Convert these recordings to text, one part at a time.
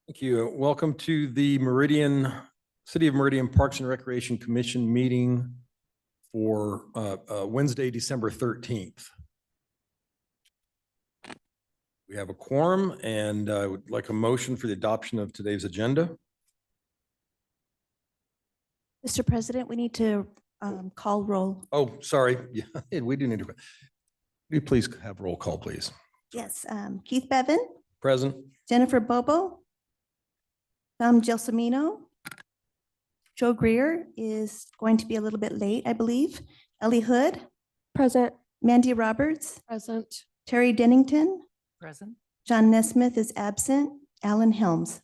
Thank you. Welcome to the City of Meridian Parks and Recreation Commission meeting for Wednesday, December 13th. We have a quorum, and I would like a motion for the adoption of today's agenda. Mr. President, we need to call roll. Oh, sorry. Yeah, we do need to. Will you please have roll call, please? Yes, Keith Bevan, Present. Jennifer Bobo, Tom Gelsomino, Joe Greer is going to be a little bit late, I believe. Ellie Hood. Present. Mandy Roberts. Present. Terry Dennington. Present. John Nesmith is absent. Alan Helms.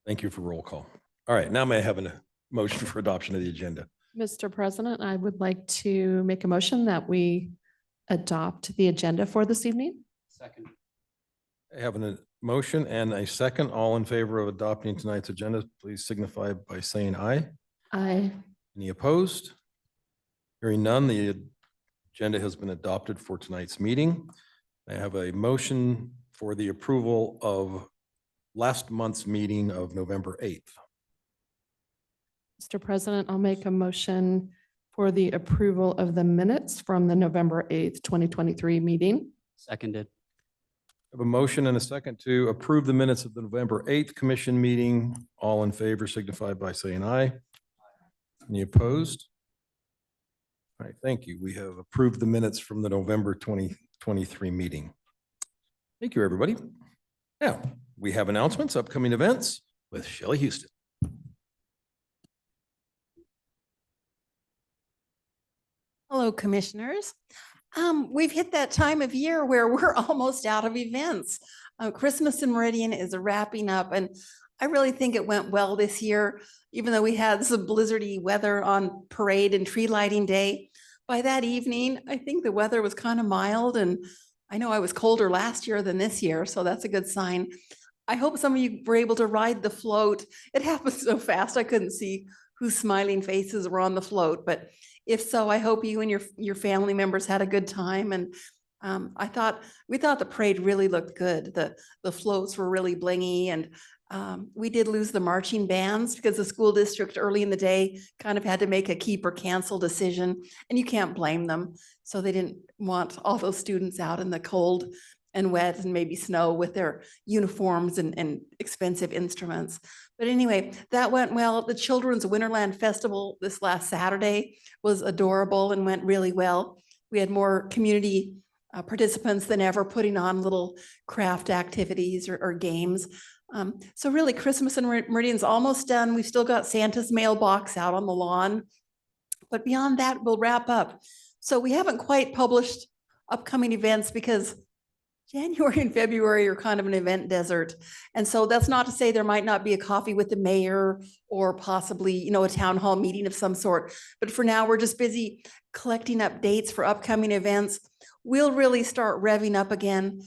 Thank you for roll call. All right, now may I have a motion for adoption of the agenda? Mr. President, I would like to make a motion that we adopt the agenda for this evening. Second. I have a motion and a second. All in favor of adopting tonight's agenda, please signify by saying aye. Aye. Any opposed? Hearing none, the agenda has been adopted for tonight's meeting. I have a motion for the approval of last month's meeting of November 8th. Mr. President, I'll make a motion for the approval of the minutes from the November 8th, 2023 meeting. Seconded. I have a motion and a second to approve the minutes of the November 8th commission meeting. All in favor signify by saying aye. Any opposed? All right, thank you. We have approved the minutes from the November 2023 meeting. Thank you, everybody. Now, we have announcements, upcoming events with Shelley Houston. Hello, commissioners. We've hit that time of year where we're almost out of events. Christmas in Meridian is wrapping up, and I really think it went well this year, even though we had some blizzardy weather on parade and tree lighting day. By that evening, I think the weather was kind of mild, and I know I was colder last year than this year, so that's a good sign. I hope some of you were able to ride the float. It happened so fast, I couldn't see whose smiling faces were on the float, but if so, I hope you and your family members had a good time. And we thought the parade really looked good. The floats were really blingy, and we did lose the marching bands because the school district early in the day kind of had to make a keep or cancel decision, and you can't blame them. So they didn't want all those students out in the cold and wet and maybe snow with their uniforms and expensive instruments. But anyway, that went well. The Children's Winterland Festival this last Saturday was adorable and went really well. We had more community participants than ever putting on little craft activities or games. So really Christmas in Meridian's almost done. We've still got Santa's mailbox out on the lawn, but beyond that, we'll wrap up. So we haven't quite published upcoming events because January and February are kind of an event desert. And so that's not to say there might not be a coffee with the mayor or possibly, a town hall meeting of some sort. But for now, we're just busy collecting up dates for upcoming events. We'll really start revving up again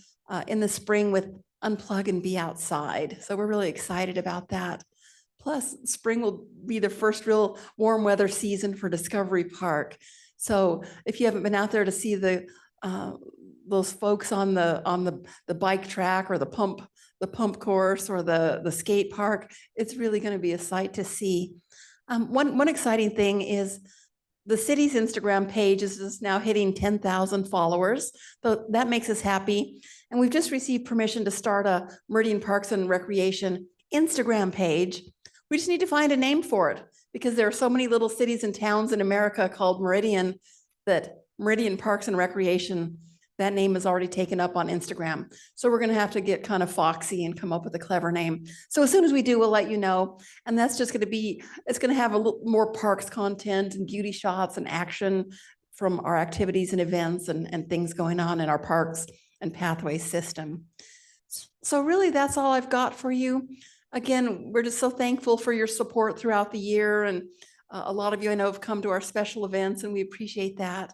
in the spring with Unplug and Be Outside. So we're really excited about that. Plus, spring will be the first real warm weather season for Discovery Park. So if you haven't been out there to see those folks on the bike track or the pump course or the skate park, it's really going to be a sight to see. One exciting thing is the city's Instagram page is just now hitting 10,000 followers. So that makes us happy. And we've just received permission to start a Meridian Parks and Recreation Instagram page. We just need to find a name for it because there are so many little cities and towns in America called Meridian that Meridian Parks and Recreation, that name is already taken up on Instagram. So we're going to have to get kind of foxy and come up with a clever name. So as soon as we do, we'll let you know. And that's just going to be, it's going to have a little more parks content and beauty shots and action from our activities and events and things going on in our parks and pathways system. So really, that's all I've got for you. Again, we're just so thankful for your support throughout the year. And a lot of you I know have come to our special events, and we appreciate that.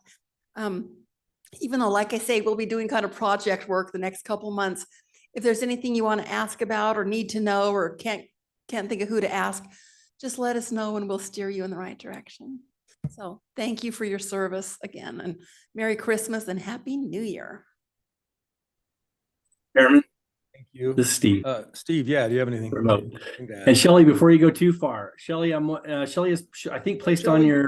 Even though, like I say, we'll be doing kind of project work the next couple months. If there's anything you want to ask about or need to know or can't think of who to ask, just let us know and we'll steer you in the right direction. So thank you for your service again, and Merry Christmas and Happy New Year. Chairman. You. This is Steve. Steve, yeah, do you have anything? Remote. Anything to add? And Shelley, before you go too far, Shelley, Shelley is, I think, placed on Shelley.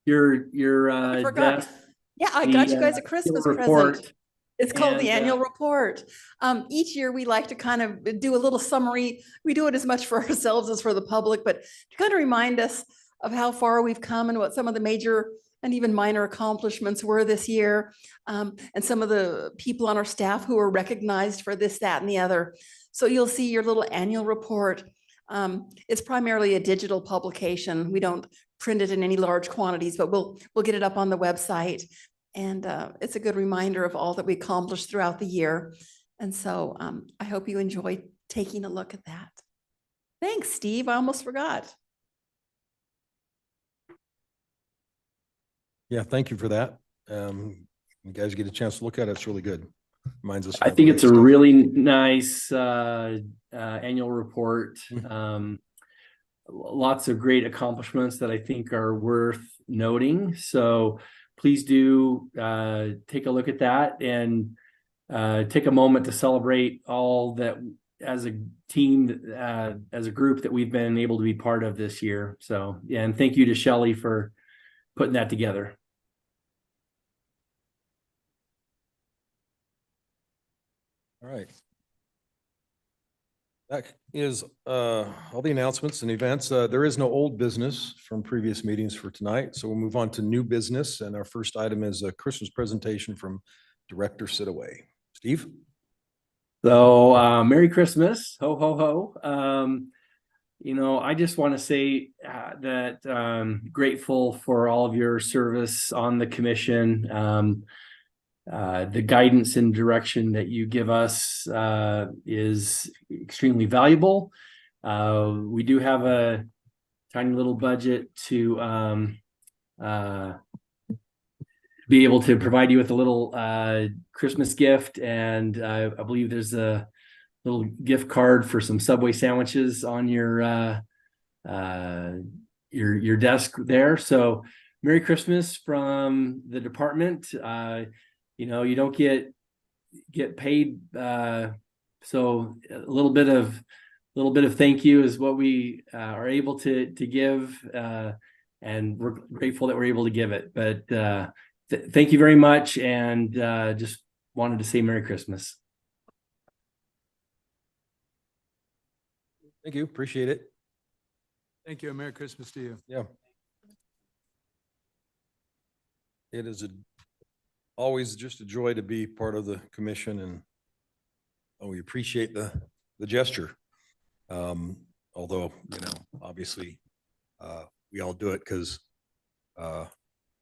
your I forgot. desk. Yeah, I the, got you guys a annual Christmas report. present. It's called the And, annual report. Each year we like to kind of do a little summary. We do it as much for ourselves as for the public, but to kind of remind us of how far we've come and what some of the major and even minor accomplishments were this year. And some of the people on our staff who were recognized for this, that, and the other. So you'll see your little annual report. It's primarily a digital publication. We don't print it in any large quantities, but we'll get it up on the website. And it's a good reminder of all that we accomplished throughout the year. And so I hope you enjoy taking a look at that. Thanks, Steve. I almost forgot. Yeah, thank you for that. You guys get a chance to look at it. It's really good. Reminds us. of I all the think great it's a stuff. really nice annual report. Lots of great accomplishments that I think are worth noting. So please do take a look at that and take a moment to celebrate all that as a team, as a group that we've been able to be part of this year. So, yeah, and thank you to Shelley for putting that together. All right. That is all the announcements and events. There is no old business from previous meetings for tonight, so we'll move on to new business. And our first item is a Christmas presentation from Director Sitaway. Steve? So Merry Christmas, ho, ho, ho. You know, I just want to say that grateful for all of your service on the commission. The guidance and direction that you give us is extremely valuable. We do have a tiny little budget to be able to provide you with a little Christmas gift, and I believe there's a little gift card for some Subway sandwiches on your desk there. So Merry Christmas from the department. You know, you don't get paid, so a little bit of thank you is what we are able to give, and we're grateful that we're able to give it. But thank you very much, and just wanted to say Merry Christmas. Thank you. Appreciate it. Thank you. And Merry Christmas to you. Yeah. It is always just a joy to be part of the commission, and we appreciate the gesture. Although, you know, obviously we all do it because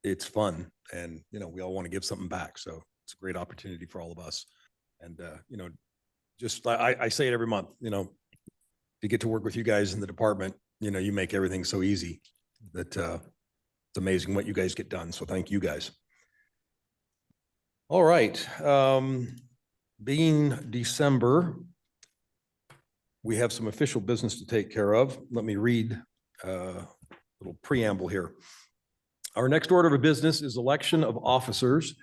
it's fun, and, you know, we all want to give something back. So it's a great opportunity for all of us. And, you know, just I say it every month, you know, to get to work with you guys in the department, you know, you make everything so easy that it's amazing what you guys get done. So thank you guys. All right. Being December, we have some official business to take care of. Let me read a little preamble here. Our next order of business is election of officers.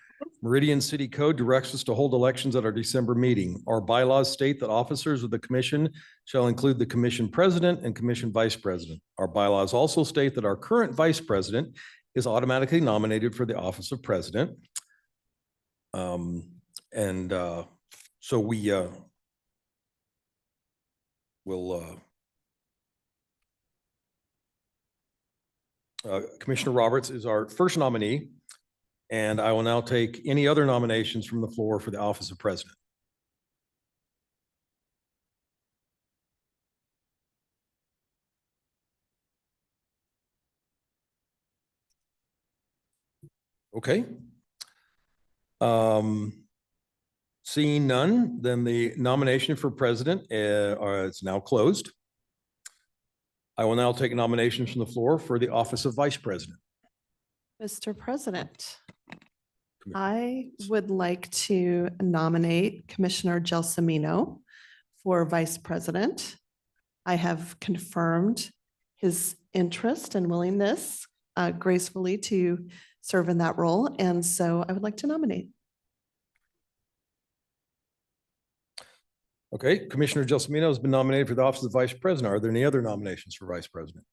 Meridian City Code directs us to hold elections at our December meeting. Our bylaws state that officers of the commission shall include the commission president and commission vice president. Our bylaws also state that our current vice president is automatically nominated for the office of president. So we will Commissioner Roberts is our first nominee, and I will now take any other nominations from the floor for the office of president. Okay. Seeing none, then the nomination for president is now closed. I will now take nominations from the floor for the office of vice president. Mr. President, I would like to nominate Commissioner Gelsomino for vice president. I have confirmed his interest and willingness gracefully to serve in that role, and so I would like to nominate. Okay, Commissioner Gelsomino has been nominated for the office of Vice President. Are there any other nominations for Vice President?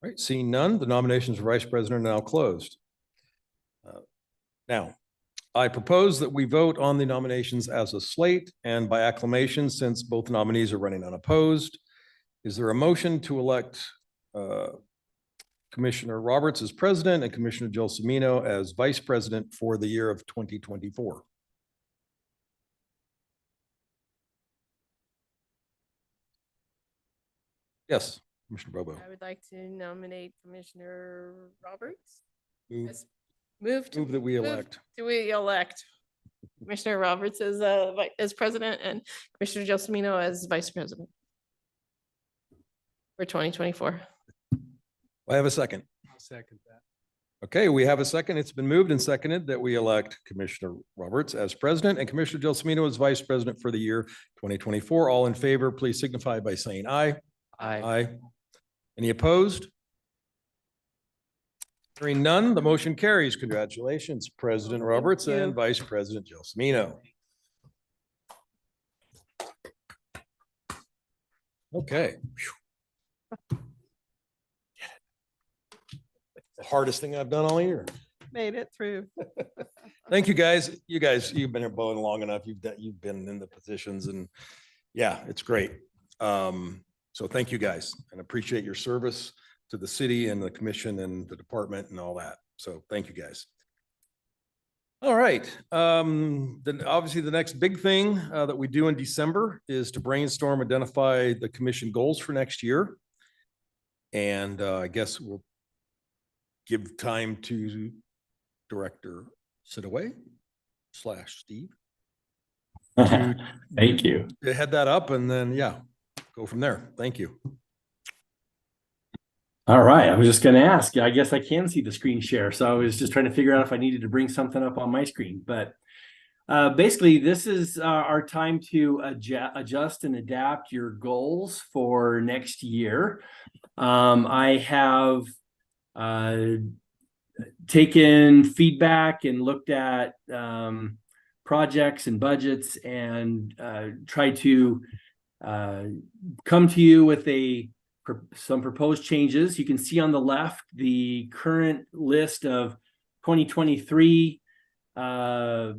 All right, seeing none, the nominations for Vice President are now closed. Now, I propose that we vote on the nominations as a slate and by acclamation, since both nominees are running unopposed. Is there a motion to elect Commissioner Roberts as president and Commissioner Gelsomino as vice president for the year of 2024? Yes, Commissioner Bobo. I would like to nominate Commissioner Roberts. Move as- Move to, move that we elect. do we elect Commissioner Roberts as president and Commissioner Gelsomino as vice president for 2024. I have a second. I'll second that. Okay, we have a second. It's been moved and seconded that we elect Commissioner Roberts as president and Commissioner Gelsomino as vice president for the year 2024. All in favor, please signify by saying aye. Aye. Any opposed? Hearing none, the motion carries. Congratulations, President Roberts and Vice President Gelsomino. Okay. The hardest thing I've done all year. Made it through. Thank you, guys. You guys, you've been here bowling long enough. You've been in the positions, and yeah, it's great. So thank you, guys, and appreciate your service to the city and the commission and the department and all that. So thank you, guys. All right. Then obviously the next big thing that we do in December is to brainstorm, identify the commission goals for next year. And I guess we'll give time to Director Sidaway / Steve. Thank you. To head that up and then, yeah, go from there. Thank you. All right. I was just going to ask. I guess I can see the screen share. So I was just trying to figure out if I needed to bring something up on my screen. But basically, this is our time to adjust and adapt your goals for next year. I have taken feedback and looked at projects and budgets and tried to come to you with some proposed changes. You can see on the left the current list of 2023 goals,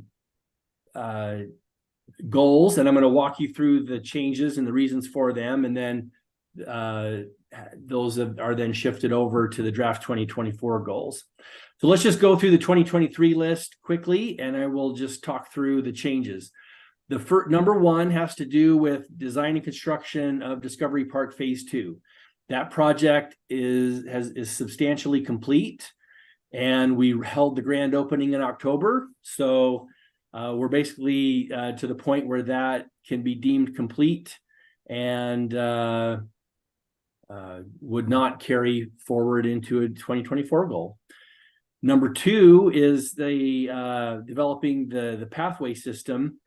and I'm going to walk you through the changes and the reasons for them, and then those are then shifted over to the draft 2024 goals. So let's just go through the 2023 list quickly, and I will just talk through the changes. The first, number one, has to do with design and construction of Discovery Park Phase 2. That project is substantially complete, and we held the grand opening in October. So we're basically to the point where that can be deemed complete and would not carry forward into a 2024 goal. Number two is the developing the pathway system.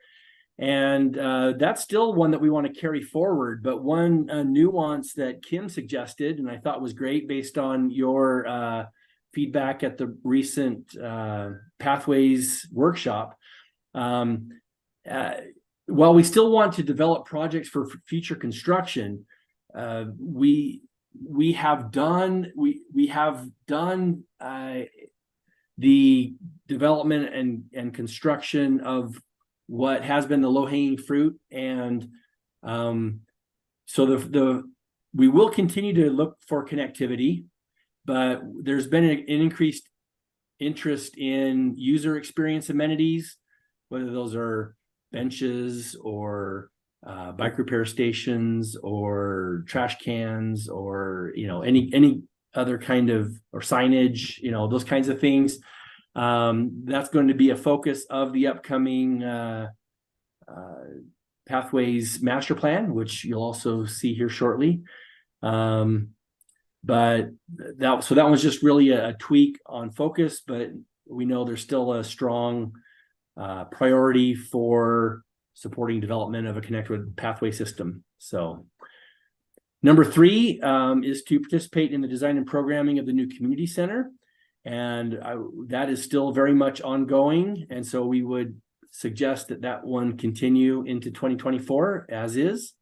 And that's still one that we want to carry forward. But one nuance that Kim suggested, and I thought was great based on your feedback at the recent Pathways workshop, while we still want to develop projects for future construction, we have done the development and construction of what has been the low-hanging fruit, and so we will continue to look for connectivity, but there's been an increased interest in user experience amenities, whether those are benches or bike repair stations or trash cans or any other kind of, or signage, those kinds of things. That's going to be a focus of the upcoming Pathways Master Plan, which you'll also see here shortly. But that was just really a tweak on focus, but we know there's still a strong priority for supporting development of a connected pathway system. So number three is to participate in the design and programming of the new community center. And that is still very much ongoing. And so we would suggest that that one continue into 2024 as is.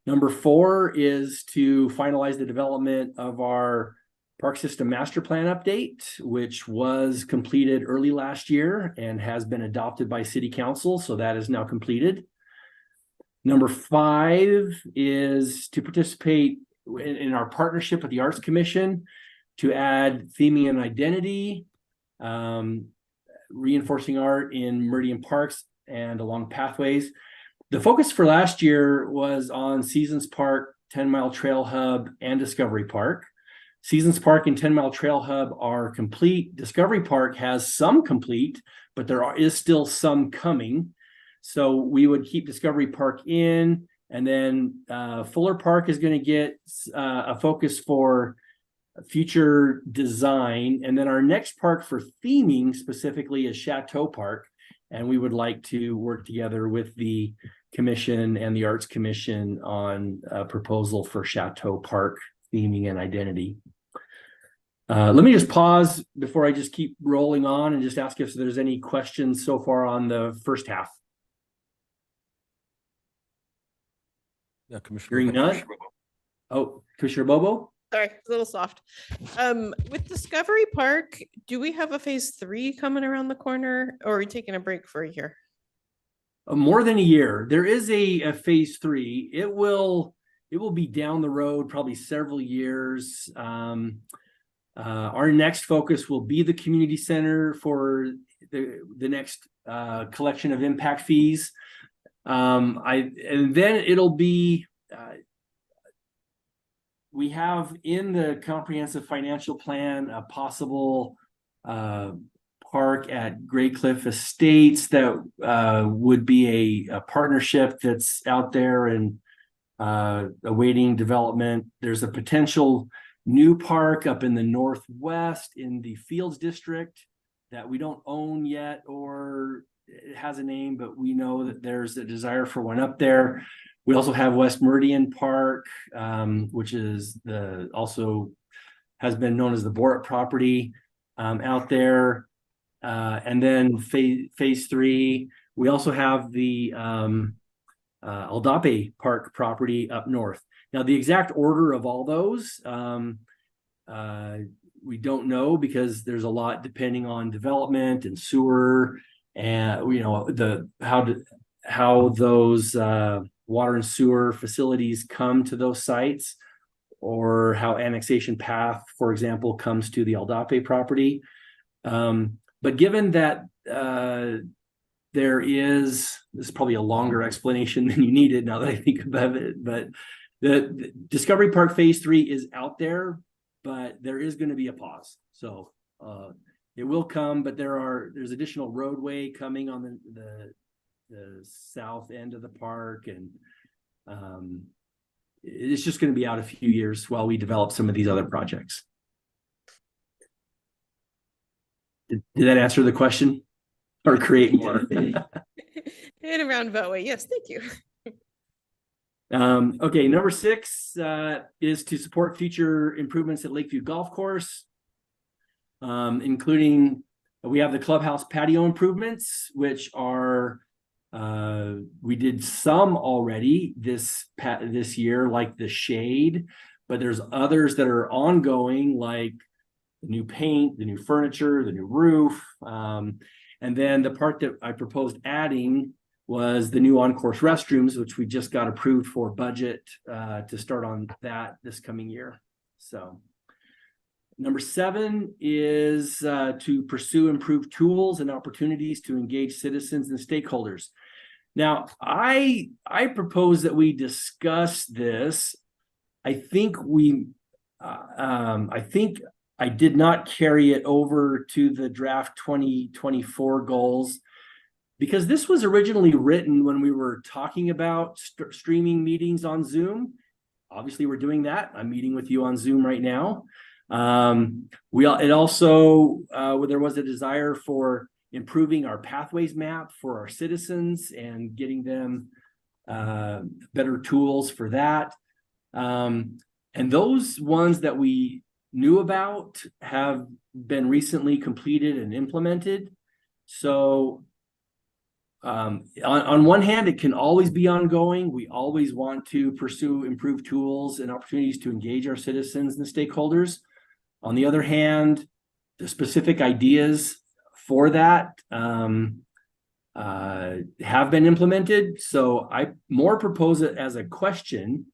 Number 4 is to finalize the development of our Park System Master Plan update, which was completed early last year and has been adopted by City Council. So that is now completed. Number 5 is to participate in our partnership with the Arts Commission to add theming and identity, reinforcing art in Meridian parks and along pathways. The focus for last year was on Seasons Park, 10 Mile Trail Hub, and Discovery Park. Seasons Park and 10 Mile Trail Hub are complete. Discovery Park has some complete, but there is still some coming. So we would keep Discovery Park in, and then Fuller Park is going to get a focus for future design. And then our next park for theming specifically is Chateau Park. And we would like to work together with the commission and the Arts Commission on a proposal for Chateau Park theming and identity. Let me just pause before I just keep rolling on and just ask if there's any questions so far on the first half. Yeah, Commissioner. Hearing none. Oh, Commissioner Bobo? Sorry, it's a little soft. With Discovery Park, do we have a phase 3 coming around the corner, or are we taking a break for a year? More than a year. There is a phase 3. It will be down the road, probably several years. Our next focus will be the community center for the next collection of impact fees. And then it'll be we have in the comprehensive financial plan a possible park at Gray Cliff Estates that would be a partnership that's out there and awaiting development. There's a potential new park up in the northwest in the Fields District that we don't own yet, or it has a name, but we know that there's a desire for one up there. We also have West Meridian Park, which is also has been known as the Borat property out there. And then phase 3, we also have the Aldape Park property up north. Now, the exact order of all those, we don't know because there's a lot depending on development and sewer and, how those water and sewer facilities come to those sites, or how annexation path, for example, comes to the Aldape property. But given that this is probably a longer explanation than you needed now that I think about it, but the Discovery Park phase 3 is out there, but there is going to be a pause. So it will come, but there's additional roadway coming on the south end of the park, and it's just going to be out a few years while we develop some of these other projects. Did that answer the question or create more? In a roundabout way, yes, thank you. Okay, number 6 is to support future improvements at Lakeview Golf Course, including we have the clubhouse patio improvements, which are we did some already this year, like the shade, but there's others that are ongoing, like the new paint, the new furniture, the new roof, and then the part that I proposed adding was the new on-course restrooms, which we just got approved for budget to start on that this coming year. So number 7 is to pursue improved tools and opportunities to engage citizens and stakeholders. Now, I propose that we discuss this. I think I did not carry it over to the draft 2024 goals, because this was originally written when we were talking about streaming meetings on Zoom. Obviously, we're doing that. I'm meeting with you on Zoom right now. There was a desire for improving our pathways map for our citizens and getting them better tools for that. And those ones that we knew about have been recently completed and implemented. So on one hand, it can always be ongoing. We always want to pursue improved tools and opportunities to engage our citizens and stakeholders. On the other hand, the specific ideas for that have been implemented. So I more propose it as a question,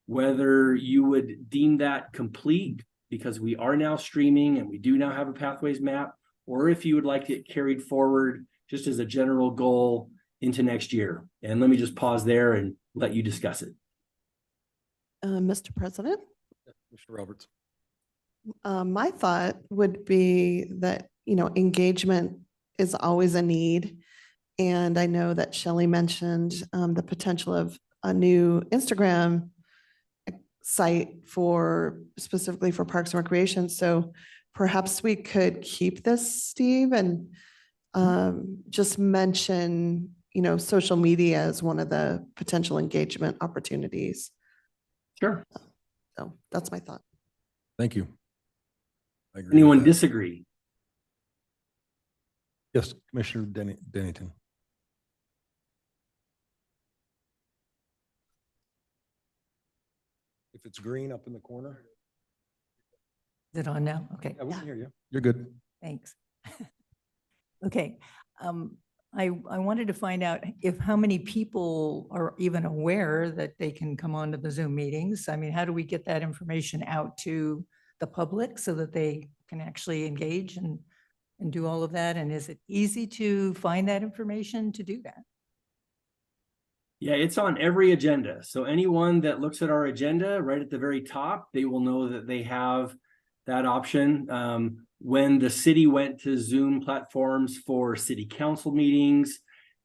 whether you would deem that complete because we are now streaming and we do now have a pathways map, or if you would like it carried forward just as a general goal into next year. And let me just pause there and let you discuss it. Mr. President, Mr. Roberts. my thought would be that, engagement is always a need. And I know that Shelley mentioned the potential of a new Instagram site specifically for Parks and Recreation. So perhaps we could keep this, Steve, and just mention, social media as one of the potential engagement opportunities. Sure. So that's my thought. Thank you. I agree with Anyone that. disagree? Yes, Commissioner Dennington. If it's green up in the corner. Is it on now? Okay, Yeah, we can hear you. You're good. thanks. Okay, I wanted to find out if how many people are even aware that they can come on to the Zoom meetings. I mean, how do we get that information out to the public so that they can actually engage and do all of that? And is it easy to find that information to do that? Yeah, it's on every agenda. So anyone that looks at our agenda right at the very top, they will know that they have that option. When the city went to Zoom platforms for city council meetings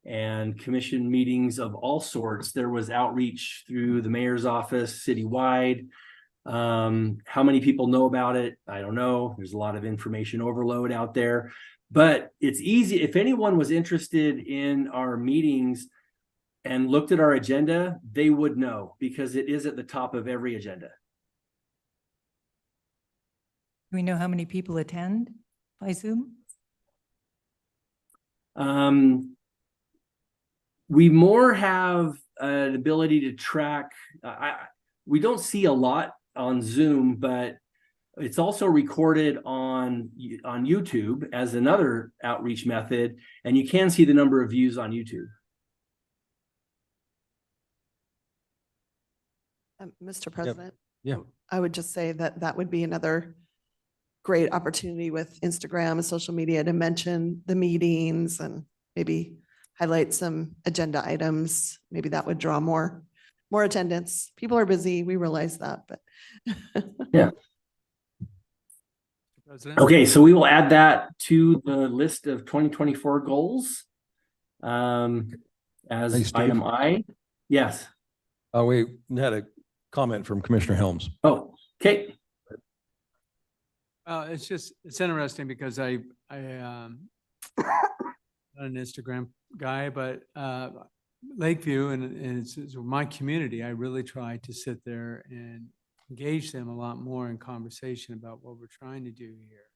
and commission meetings of all sorts, there was outreach through the mayor's office citywide. How many people know about it? I don't know. There's a lot of information overload out there, but it's easy. If anyone was interested in our meetings and looked at our agenda, they would know because it is at the top of every agenda. Do we know how many people attend by Zoom? We more have an ability to track. We don't see a lot on Zoom, but it's also recorded on YouTube as another outreach method, and you can see the number of views on YouTube. Mr. President? Yeah. I would just say that that would be another great opportunity with Instagram and social media to mention the meetings and maybe highlight some agenda items. Maybe that would draw more attendance. People are busy. We realize that, but. Yeah. President? Okay, so we will add that to the list of 2024 goals. As Hey, Steve. item I. Yes. We had a comment from Commissioner Helms. Oh, okay. It's interesting because I'm not an Instagram guy, but Lakeview and it's my community. I really try to sit there and engage them a lot more in conversation about what we're trying to do here.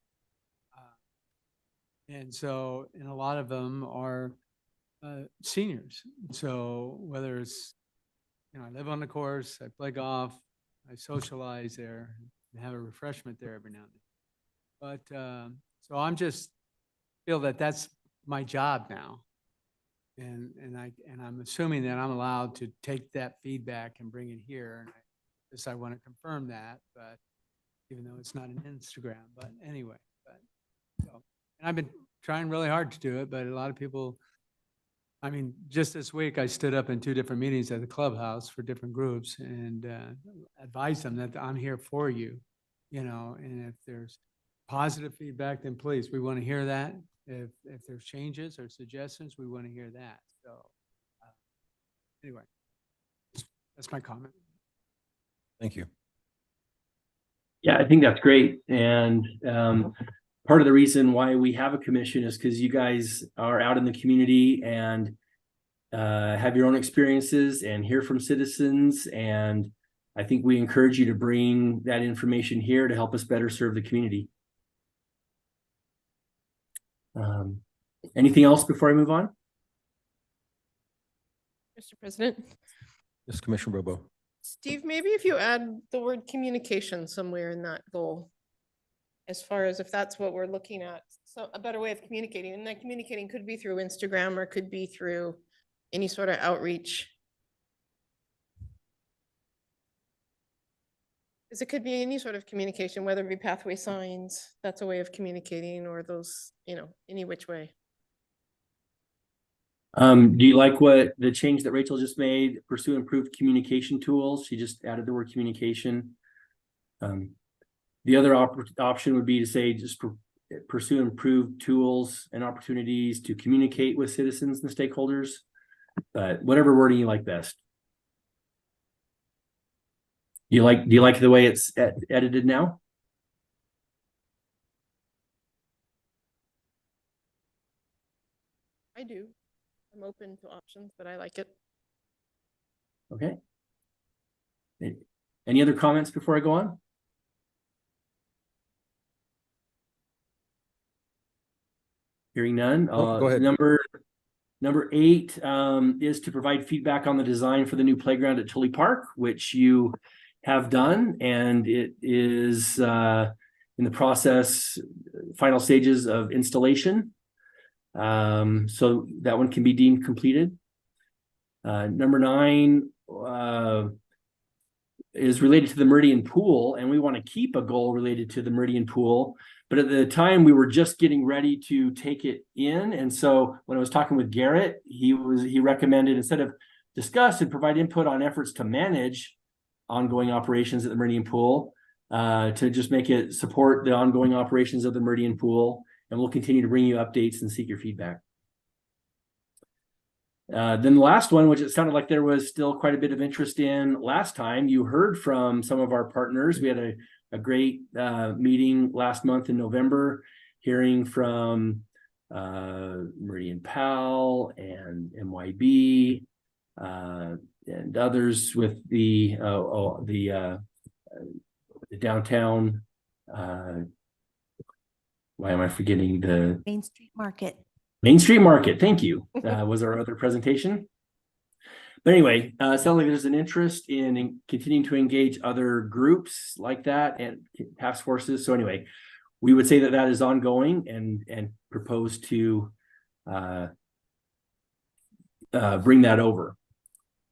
And a lot of them are seniors. So whether it's, I live on the course, I play golf, I socialize there, and have a refreshment there every now and then. But so I'm just feel that that's my job now, and I'm assuming that I'm allowed to take that feedback and bring it here. And I want to confirm that, but even though it's not an Instagram, but anyway, and I've been trying really hard to do it, but a lot of people. I mean, just this week, I stood up in 2 different meetings at the clubhouse for different groups and advised them that I'm here for you, and if there's positive feedback, then please, we want to hear that. If there's changes or suggestions, we want to hear that. So anyway, that's my comment. Thank you. Yeah, I think that's great. And part of the reason why we have a commission is because you guys are out in the community and have your own experiences and hear from citizens. And I think we encourage you to bring that information here to help us better serve the community. Anything else before I move on? Mr. President, Yes, Commissioner Bobo. Steve, maybe if you add the word communication somewhere in that goal, as far as if that's what we're looking at, so a better way of communicating, and that communicating could be through Instagram or could be through any sort of outreach. Because it could be any sort of communication, whether it be pathway signs, that's a way of communicating, or those, any which way. Do you like what the change that Rachel just made? Pursue improved communication tools. She just added the word communication. The other option would be to say just pursue improved tools and opportunities to communicate with citizens and stakeholders. But whatever wording you like best. Do you like the way it's edited now? I do. I'm open to options, but I like it. Okay. Any other comments before I go on? Hearing none. Oh, go ahead. Number 8 is to provide feedback on the design for the new playground at Tully Park, which you have done, and it is in the process, final stages of installation. So that one can be deemed completed. Number 9 is related to the Meridian pool, and we want to keep a goal related to the Meridian pool. But at the time, we were just getting ready to take it in, and so when I was talking with Garrett, he recommended, instead of discuss and provide input on efforts to manage ongoing operations at the Meridian pool, to just make it support the ongoing operations of the Meridian pool, and we'll continue to bring you updates and seek your feedback. Then the last one, which it sounded like there was still quite a bit of interest in last time, you heard from some of our partners. We had a great meeting last month in November, hearing from Meridian PAL and MYB and others with the downtown. Why am I forgetting the Main Street Market. Main Street Market? Thank you. Was our other presentation. But anyway, it sounds like there's an interest in continuing to engage other groups like that and task forces. So anyway, we would say that that is ongoing and propose to bring that over.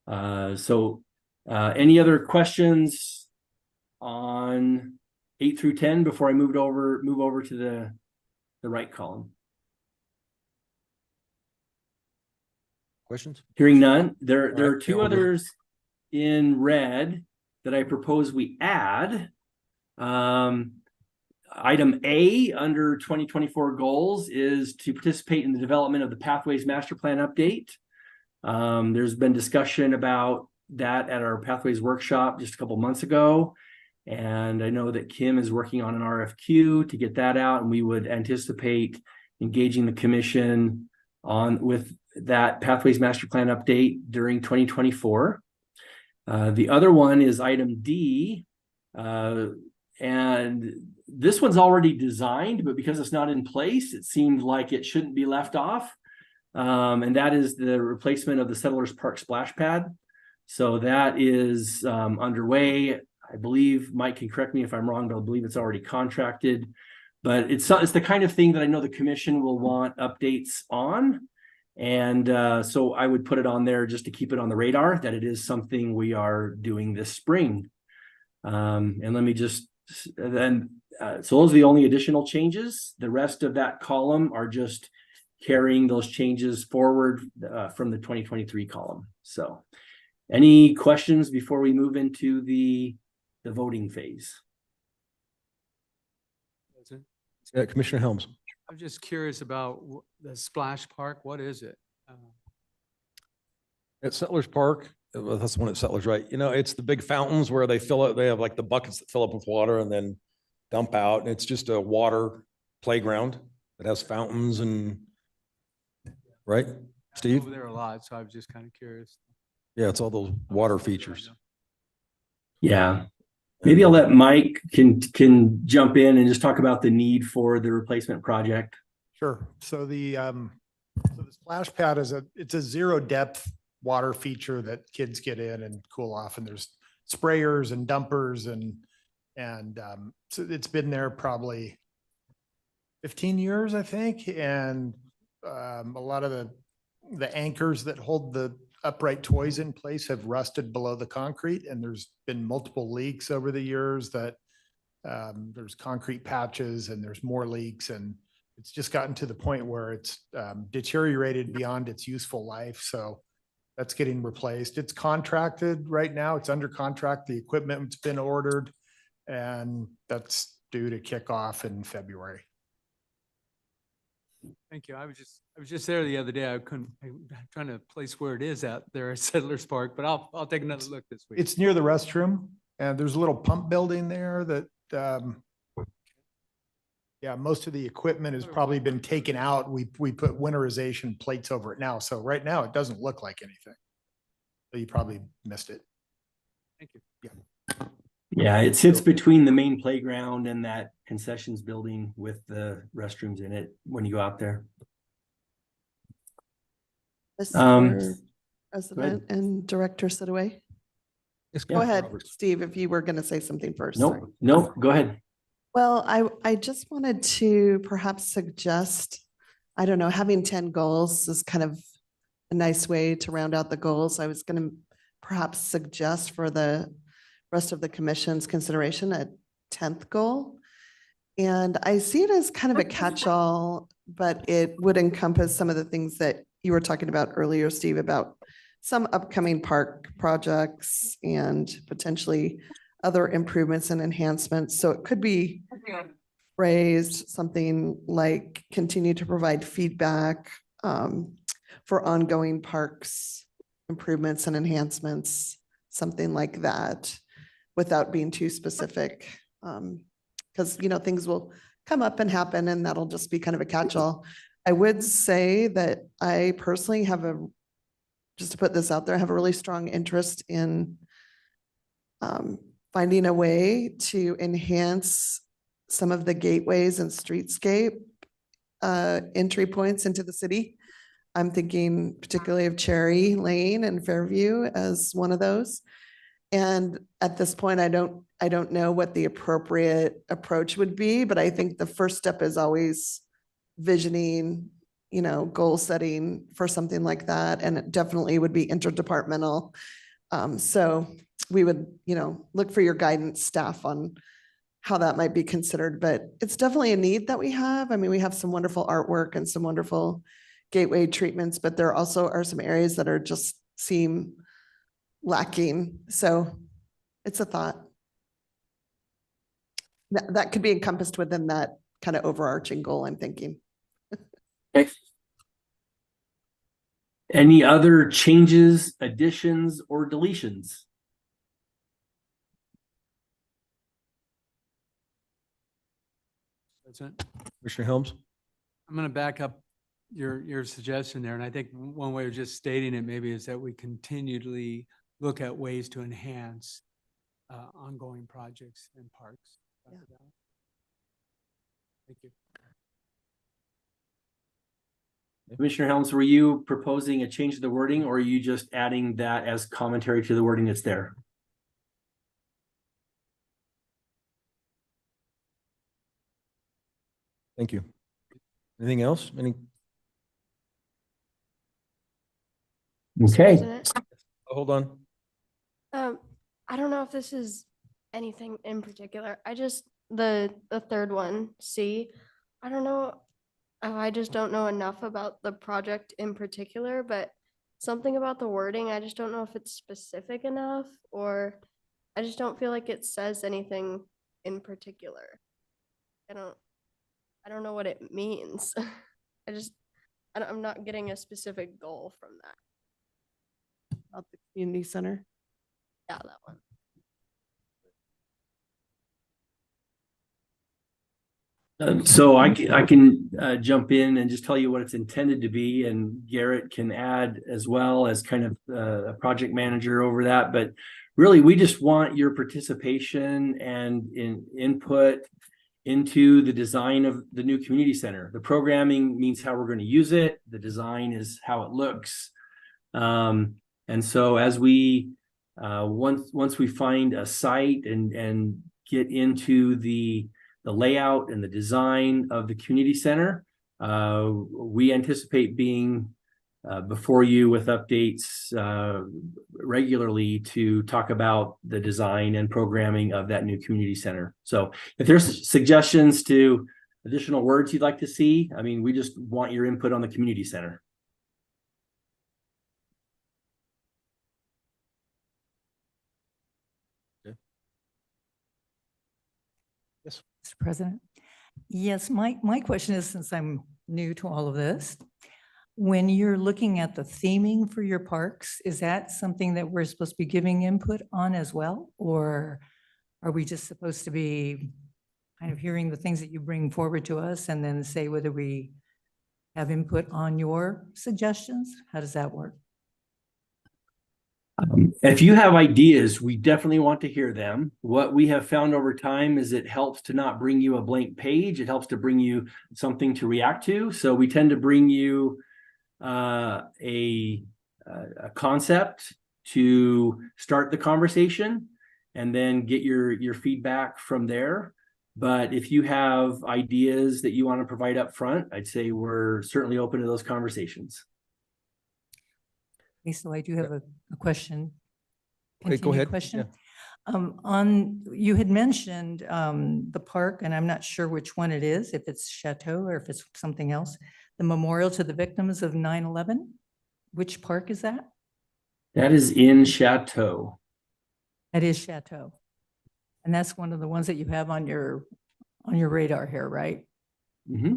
Any other questions on 8 through 10 before I move over to the right column? Questions? Hearing none, there All are right, 2 yeah, we'll do it. others in red that I propose we add. Item A under 2024 goals is to participate in the development of the Pathways Master Plan update. There's been discussion about that at our Pathways workshop just a couple months ago. And I know that Kim is working on an RFQ to get that out, and we would anticipate engaging the commission with that Pathways Master Plan update during 2024. The other one is item D, and this one's already designed, but because it's not in place, it seemed like it shouldn't be left off. And that is the replacement of the Settlers Park splash pad. So that is underway. I believe Mike can correct me if I'm wrong, but I believe it's already contracted. But it's the kind of thing that I know the commission will want updates on. And so I would put it on there just to keep it on the radar that it is something we are doing this spring. And let me just, so those are the only additional changes. The rest of that column are just carrying those changes forward from the 2023 column. So any questions before we move into the voting phase? Commissioner Helms. I'm just curious about the splash park. What is it? At Settlers Park, well, that's the one at Settlers, right? It's the big fountains where they fill it. They have like the buckets that fill up with water and then dump out. And it's just a water playground that has fountains and, right, Steve? Over there a lot, so I was just kind of curious. Yeah, it's all those water features. Yeah. Maybe I'll let Mike can jump in and just talk about the need for the replacement project. Sure. So the splash pad it's a zero depth water feature that kids get in and cool off, and there's sprayers and dumpers and so it's been there probably 15 years, I think. And a lot of the anchors that hold the upright toys in place have rusted below the concrete, and there's been multiple leaks over the years that there's concrete patches and there's more leaks, and it's just gotten to the point where it's deteriorated beyond its useful life. So that's getting replaced. It's contracted right now. It's under contract. The equipment's been ordered, and that's due to kick off in February. Thank you. I was just there the other day. I'm trying to place where it is out there at Settlers Park, but I'll take another look this week. It's near the restroom, and there's a little pump building there that yeah, most of the equipment has probably been taken out. We put winterization plates over it now. So right now it doesn't look like anything. So you probably missed it. Thank you. Yeah. Yeah, it sits between the main playground and that concessions building with the restrooms in it when you go out there. Mr. President and Director Sidaway. Go ahead, Steve, if you were going to say something first. Sorry. Nope, go ahead. Well, I just wanted to perhaps suggest, I don't know, having 10 goals is kind of a nice way to round out the goals. I was going to perhaps suggest for the rest of the commission's consideration a 10th goal. And I see it as kind of a catch-all, but it would encompass some of the things that you were talking about earlier, Steve, about some upcoming park projects and potentially other improvements and enhancements. So it could be phrased something like continue to provide feedback for ongoing parks improvements and enhancements, something like that, without being too specific. Because, you know, things will come up and happen, and that'll just be kind of a catch-all. I would say that I personally have just to put this out there, I have a really strong interest in finding a way to enhance some of the gateways and streetscape entry points into the city. I'm thinking particularly of Cherry Lane and Fairview as one of those. And at this point, I don't know what the appropriate approach would be, but I think the first step is always visioning, you know, goal setting for something like that. And it definitely would be interdepartmental. So we would, you know, look for your guidance staff on how that might be considered, but it's definitely a need that we have. I mean, we have some wonderful artwork and some wonderful gateway treatments, but there also are some areas that are just seem lacking. So it's a thought. That could be encompassed within that kind of overarching goal, I'm thinking. Okay. Any other changes, additions, or deletions? President, Commissioner Helms? I'm going to back up your suggestion there. And I think one way of just stating it maybe is that we continually look at ways to enhance ongoing projects in parks. Yeah. Thank you. Commissioner Helms, were you proposing a change to the wording, or are you just adding that as commentary to the wording that's there? Thank you. Anything else? Okay. President, Hold on. I don't know if this is anything in particular. The third one, C, I don't know. I just don't know enough about the project in particular, but something about the wording, I just don't know if it's specific enough, or I just don't feel like it says anything in particular. I don't know what it means. I'm not getting a specific goal from that. About the community center. Yeah, that one. So I can jump in and just tell you what it's intended to be, and Garrett can add as well as kind of a project manager over that. But really, we just want your participation and input into the design of the new community center. The programming means how we're going to use it. The design is how it looks. And so as we once we find a site and get into the layout and the design of the community center, we anticipate being before you with updates regularly to talk about the design and programming of that new community center. So if there's suggestions to additional words you'd like to see, I mean, we just want your input on the community center. Yes. Mr. President. Yes, my question is, since I'm new to all of this, when you're looking at the theming for your parks, is that something that we're supposed to be giving input on as well? Or are we just supposed to be kind of hearing the things that you bring forward to us and then say whether we have input on your suggestions? How does that work? If you have ideas, we definitely want to hear them. What we have found over time is it helps to not bring you a blank page. It helps to bring you something to react to. So we tend to bring you a concept to start the conversation and then get your feedback from there. But if you have ideas that you want to provide up front, I'd say we're certainly open to those conversations. Okay, so I do have a question. Okay, go Continued ahead. Question. You had mentioned the park, and I'm not sure which one it is, if it's Chateau or if it's something else, the memorial to the victims of 9/11. Which park is that? That is in Chateau. That is Chateau. And that's one of the ones that you have on your radar here, right? Mm-hmm.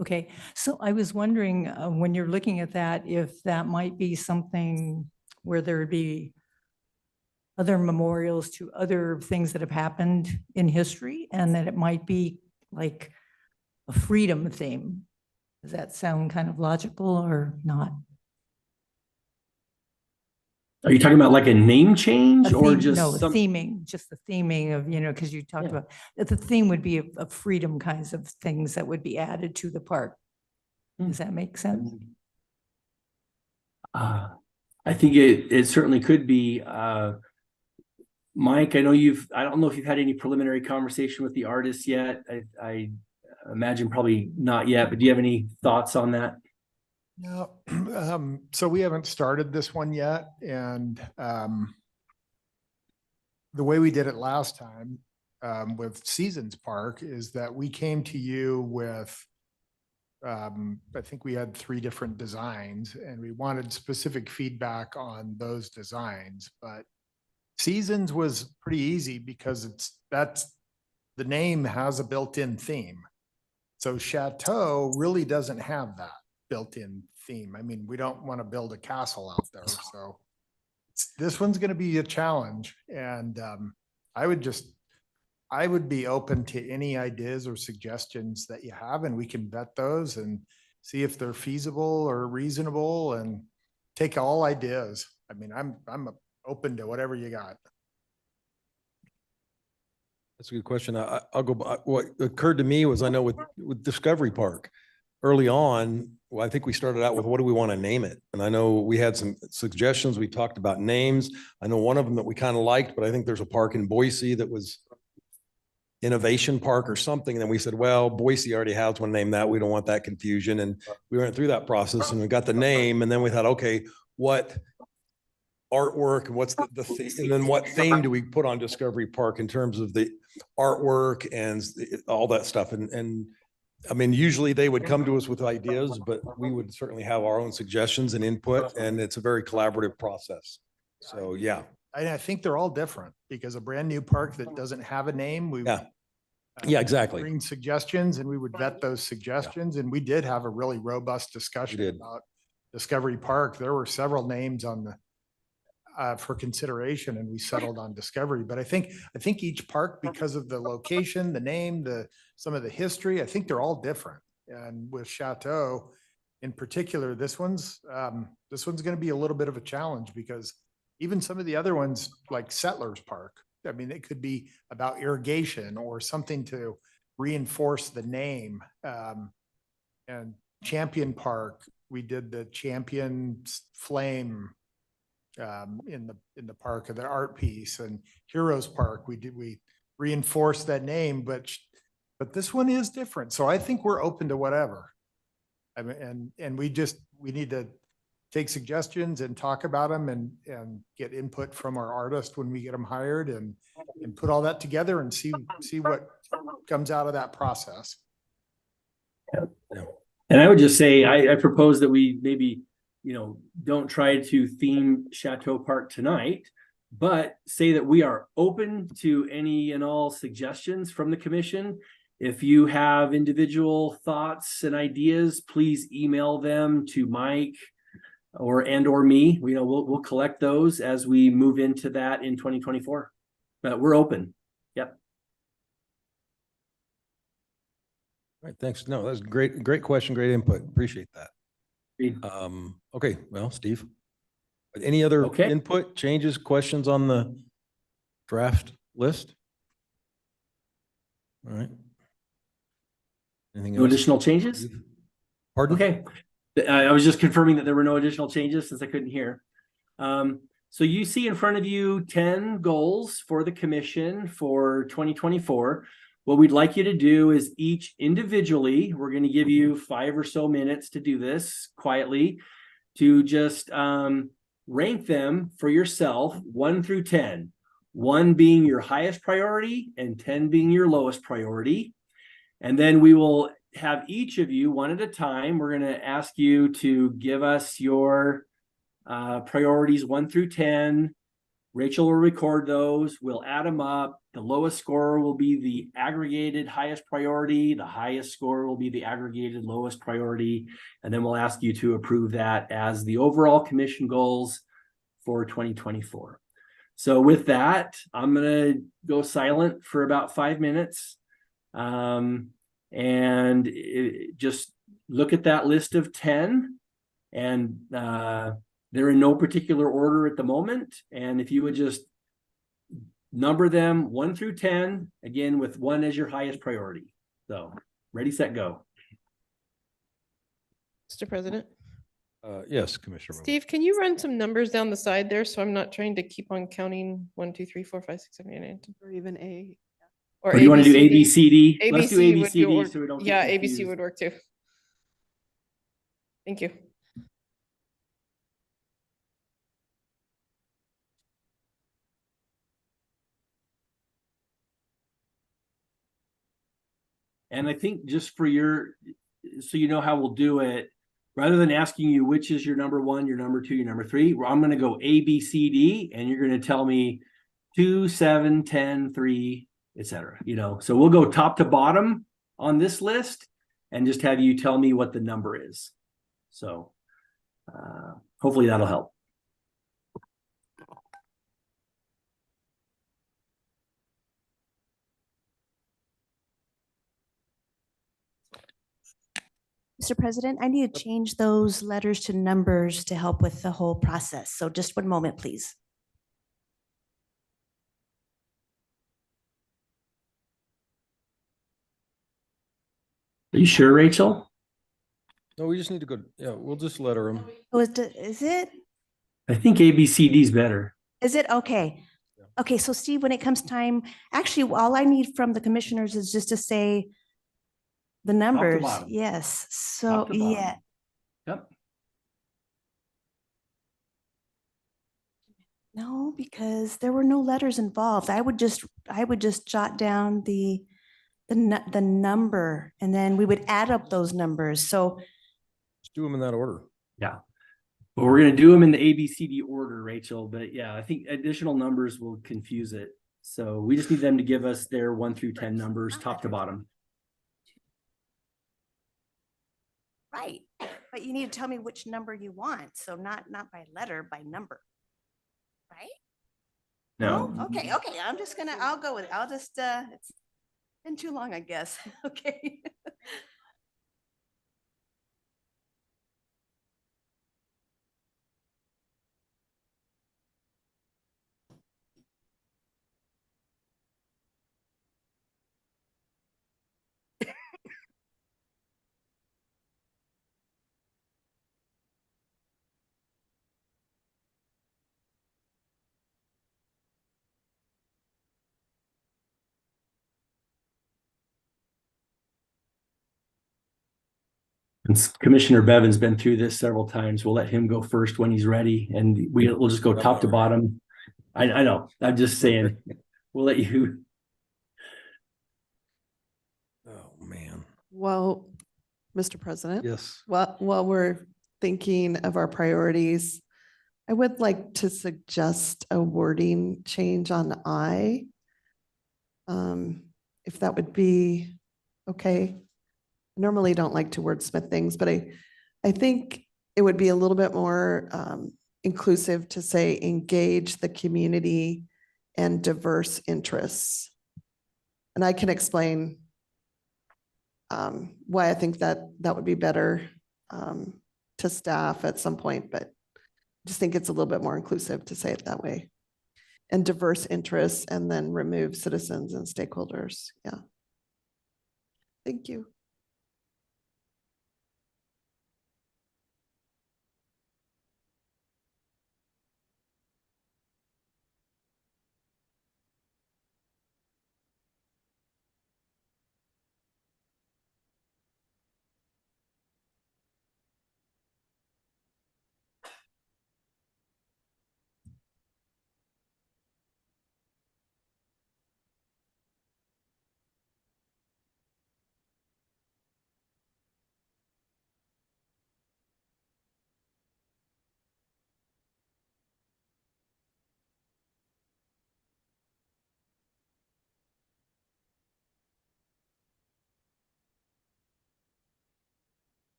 Okay, so I was wondering, when you're looking at that, if that might be something where there would be other memorials to other things that have happened in history, and that it might be like a freedom theme. Does that sound kind of logical or not? Are you talking about like a name change A or theme- just No, some? theming, just the theming of, because you talked Yeah. about, that the theme would be of freedom kinds of things that would be added to the park. Does that make sense? I think it certainly could be. Mike, I don't know if you've had any preliminary conversation with the artists yet. I imagine probably not yet, but do you have any thoughts on that? No, so we haven't started this one yet, and the way we did it last time with Seasons Park is that we came to you with, I think we had 3 different designs, and we wanted specific feedback on those designs. But Seasons was pretty easy because the name has a built-in theme. So Chateau really doesn't have that built-in theme. I mean, we don't want to build a castle out there. So this one's going to be a challenge. And I would be open to any ideas or suggestions that you have, and we can vet those and see if they're feasible or reasonable and take all ideas. I mean, I'm open to whatever you got. That's a good question. I'll go by, what occurred to me was, I know with Discovery Park early on, well, I think we started out with, what do we want to name it? And I know we had some suggestions. We talked about names. I know one of them that we kind of liked, but I think there's a park in Boise that was Innovation Park or something. And then we said, well, Boise already has one named that. We don't want that confusion. And we went through that process and we got the name. And then we thought, okay, what artwork and what's the theme, and then what theme do we put on Discovery Park in terms of the artwork and all that stuff. And I mean, usually they would come to us with ideas, but we would certainly have our own suggestions and input, and it's a very collaborative process. So, yeah. I think they're all different, because a brand new park that doesn't have a name, we Yeah. Yeah, exactly. bring suggestions and we would vet those suggestions. And we did have a really robust discussion did. about Discovery Park. There were several names on the for consideration, and we settled on Discovery. But I think each park, because of the location, the name, some of the history, I think they're all different. And with Chateau in particular, this one's going to be a little bit of a challenge, because even some of the other ones, like Settlers Park, I mean, it could be about irrigation or something to reinforce the name. And Champion Park, we did the Champion Flame in the park of the art piece, and Heroes Park, we reinforced that name, but this one is different. So I think we're open to whatever. I mean, and we need to take suggestions and talk about them and get input from our artist when we get them hired and put all that together and see what comes out of that process. And I would just say, I propose that we maybe, don't try to theme Chateau Park tonight, but say that we are open to any and all suggestions from the commission. If you have individual thoughts and ideas, please email them to Mike or me. We'll collect those as we move into that in 2024. But we're open. Yep. All right, thanks. No, that's great question, great input. Appreciate that. Agreed. Okay, well, Steve, any other input, changes, questions on the draft list? All right. Anything No else? additional changes? Pardon? Okay. I was just confirming that there were no additional changes since I couldn't hear. So you see in front of you 10 goals for the commission for 2024. What we'd like you to do is each individually, we're going to give you 5 or so minutes to do this quietly, to just rank them for yourself 1 through 10. 1 being your highest priority and 10 being your lowest priority. And then we will have each of you, one at a time, we're going to ask you to give us your priorities 1 through 10. Rachel will record those. We'll add them up. The lowest score will be the aggregated highest priority. The highest score will be the aggregated lowest priority. And then we'll ask you to approve that as the overall commission goals for 2024. So with that, I'm going to go silent for about 5 minutes. Just look at that list of 10, and they're in no particular order at the moment. And if you would just number them 1 through 10, again, with 1 as your highest priority. So ready, set, go. Mr. President. Yes, Commissioner. Steve, can you run some numbers down the side there? So I'm not trying to keep on counting 1, 2, 3, 4, 5, 6, 7, 8, 9, 10. Or even A. Or Or do you want to do A, B, ABCD? C, D? Let's do A, B, would C, D work. so we don't Yeah, get ABC confused. would work too. Thank you. And I think just for so you know how we'll do it, rather than asking you which is your number 1, your number 2, your number 3, I'm going to go A, B, C, D, and you're going to tell me 2, 7, 10, 3, etc. So we'll go top to bottom on this list and just have you tell me what the number is. So hopefully that'll help. Mr. President, I need to change those letters to numbers to help with the whole process. So just 1 moment, please. Are you sure, Rachel? No, we just need to go, yeah, we'll just letter them. Oh, is it? I think A, B, C, D is better. Is it? Okay. Okay, so Steve, when it comes time, actually, all I need from the commissioners is just to say the numbers. bottom. Yes, so, Top to bottom. yeah. Yep. No, because there were no letters involved. I would just jot down the number, and then we would add up those numbers. So Just do them in that order. Yeah. But we're going to do them in the A, B, C, D order, Rachel. But yeah, I think additional numbers will confuse it. So we just need them to give us their 1 through 10 numbers, top to bottom. right, but you need to tell me which number you want. So not by letter, by number. Right? No. Okay, I'll go with it. It's been too long, I guess. Okay. Since Commissioner Bevan's been through this several times, we'll let him go first when he's ready, and we'll just go top to bottom. I know, I'm just saying, we'll let you. Oh, man. Well, Mr. President. Yes. While we're thinking of our priorities, I would like to suggest a wording change on I. If that would be okay. I normally don't like to wordsmith things, but I think it would be a little bit more inclusive to say engage the community and diverse interests. And I can explain why I think that would be better to staff at some point, but I just think it's a little bit more inclusive to say it that way. And diverse interests, and then remove citizens and stakeholders. Yeah. Thank you.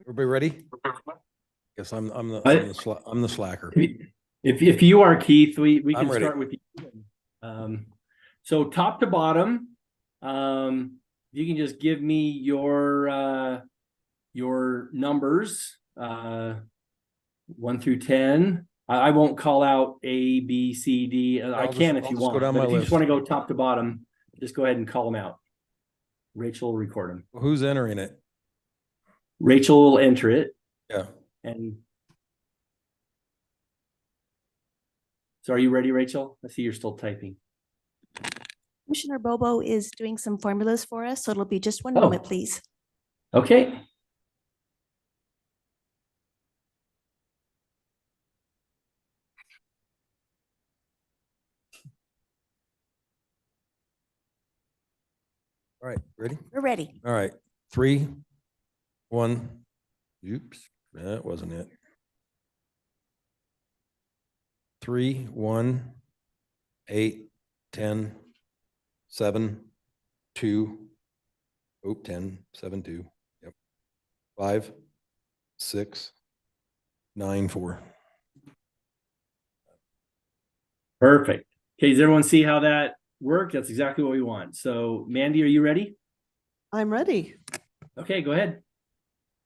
Everybody ready? Guess I'm the slacker. If you are, Keith, we I'm can ready. start with you. So top to bottom, you can just give me your numbers, 1 through 10. I won't call out A, B, C, D. I can if I'll you just go want, down but my if you just list. want to go top to bottom, just go ahead and call them out. Rachel will record them. Well, who's entering it? Rachel will enter it. Yeah. And so are you ready, Rachel? I see you're still typing. Commissioner Bobo is doing some formulas for us, so it'll be just one Oh. moment, please. Okay. All right, ready? We're ready. All right, 3, 1. Oops, that wasn't it. 3, 1, 8, 10, 7, 2. 10, 7, 2. Yep. 5, 6, 9, 4. Perfect. Okay, does everyone see how that worked? That's exactly what we want. So Mandy, are you ready? I'm ready. Okay, go ahead.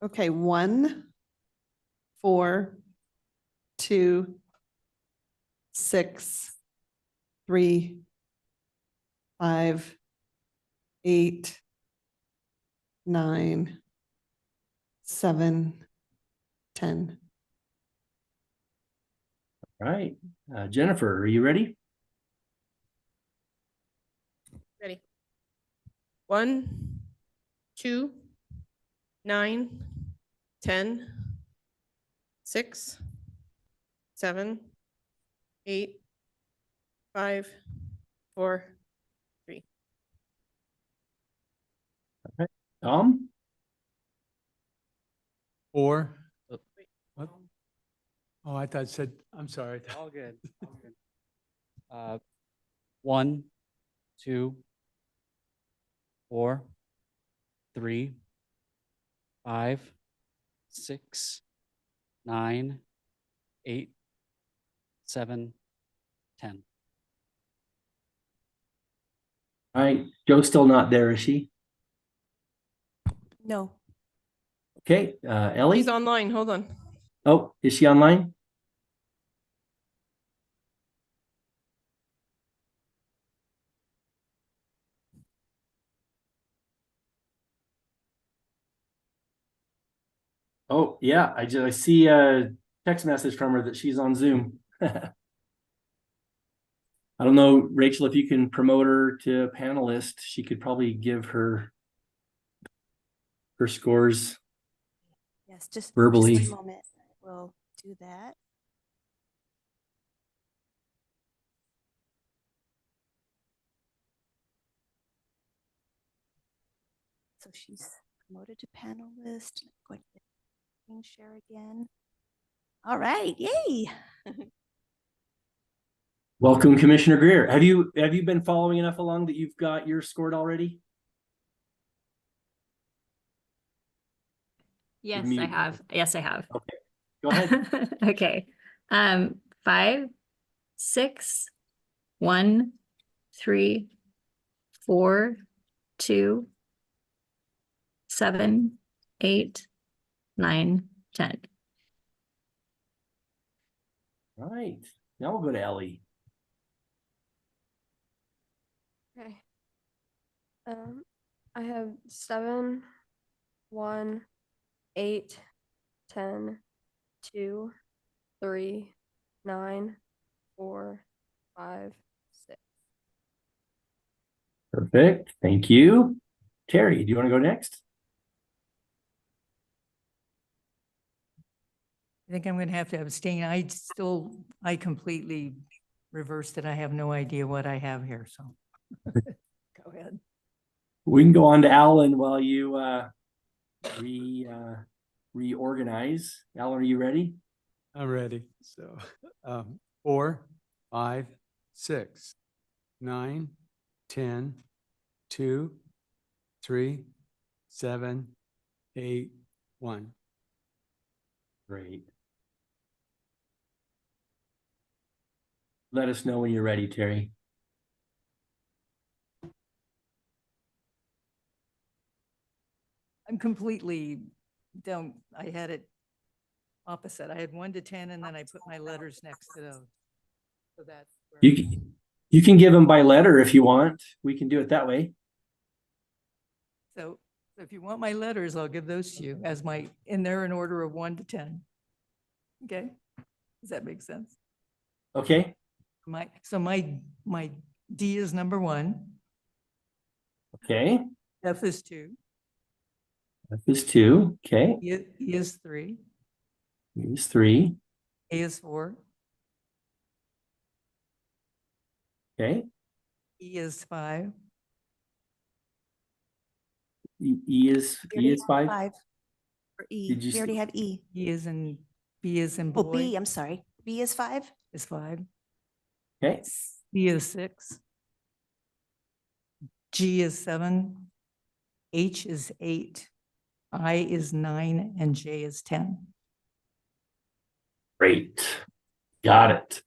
Okay, 1, 4, 2, 6, 3, 5, 8, 9, 7, 10. Right. Jennifer, are you ready? Ready? 1, 2, 9, 10, 6, 7, 8, 5, 4, 3. Tom? 4. What? Oh, I thought it said, I'm sorry. All good. All good. 1, 2, 4, 3, 5, 6, 9, 8, 7, 10. All right. Joe's still not there, is she? No. Okay. Ellie? He's online. Hold on. Oh, is she online? Oh, yeah. I see a text message from her that she's on Zoom. I don't know, Rachel, if you can promote her to panelist, she could probably give her scores. Yes, just Verbally. a moment. We'll do that. So she's promoted to panelist. Go ahead and screen share again. All right, yay. Welcome, Commissioner Greer. Have you been following enough along that you've got yours scored already? Yes, I mute. have. Yes, I have. Okay, go ahead. Okay. 5, 6, 1, 3, 4, 2, 7, 8, 9, 10. All right. Now we'll go to Ellie. Okay. I have 7, 1, 8, 10, 2, 3, 9, 4, 5, 6. Perfect. Thank you. Terry, do you want to go next? I think I'm going to have to abstain. I completely reversed it. I have no idea what I have here, so. Go ahead. We can go on to Alan while you reorganize. Alan, are you ready? I'm ready. So 4, 5, 6, 9, 10, 2, 3, 7, 8, 1. Great. Let us know when you're ready, Terry. I'm completely I had it opposite. I had 1 to 10 and then I put my letters next to those. So that's where You can give them by letter if you want. We can do it that way. So if you want my letters, I'll give those to you as and they're in order of 1 to 10. Okay? Does that make sense? Okay. My D is number 1. Okay. F is 2. F is 2. Okay. E is 3. E is 3. A is 4. Okay. E is 5. E is 5. 5 for E. Did you We already s- have E. B is in Oh, boy. B, I'm sorry. B is 5. Is 5. Okay. C is 6. G is 7. H is 8. I is 9 and J is 10. Great. Got it.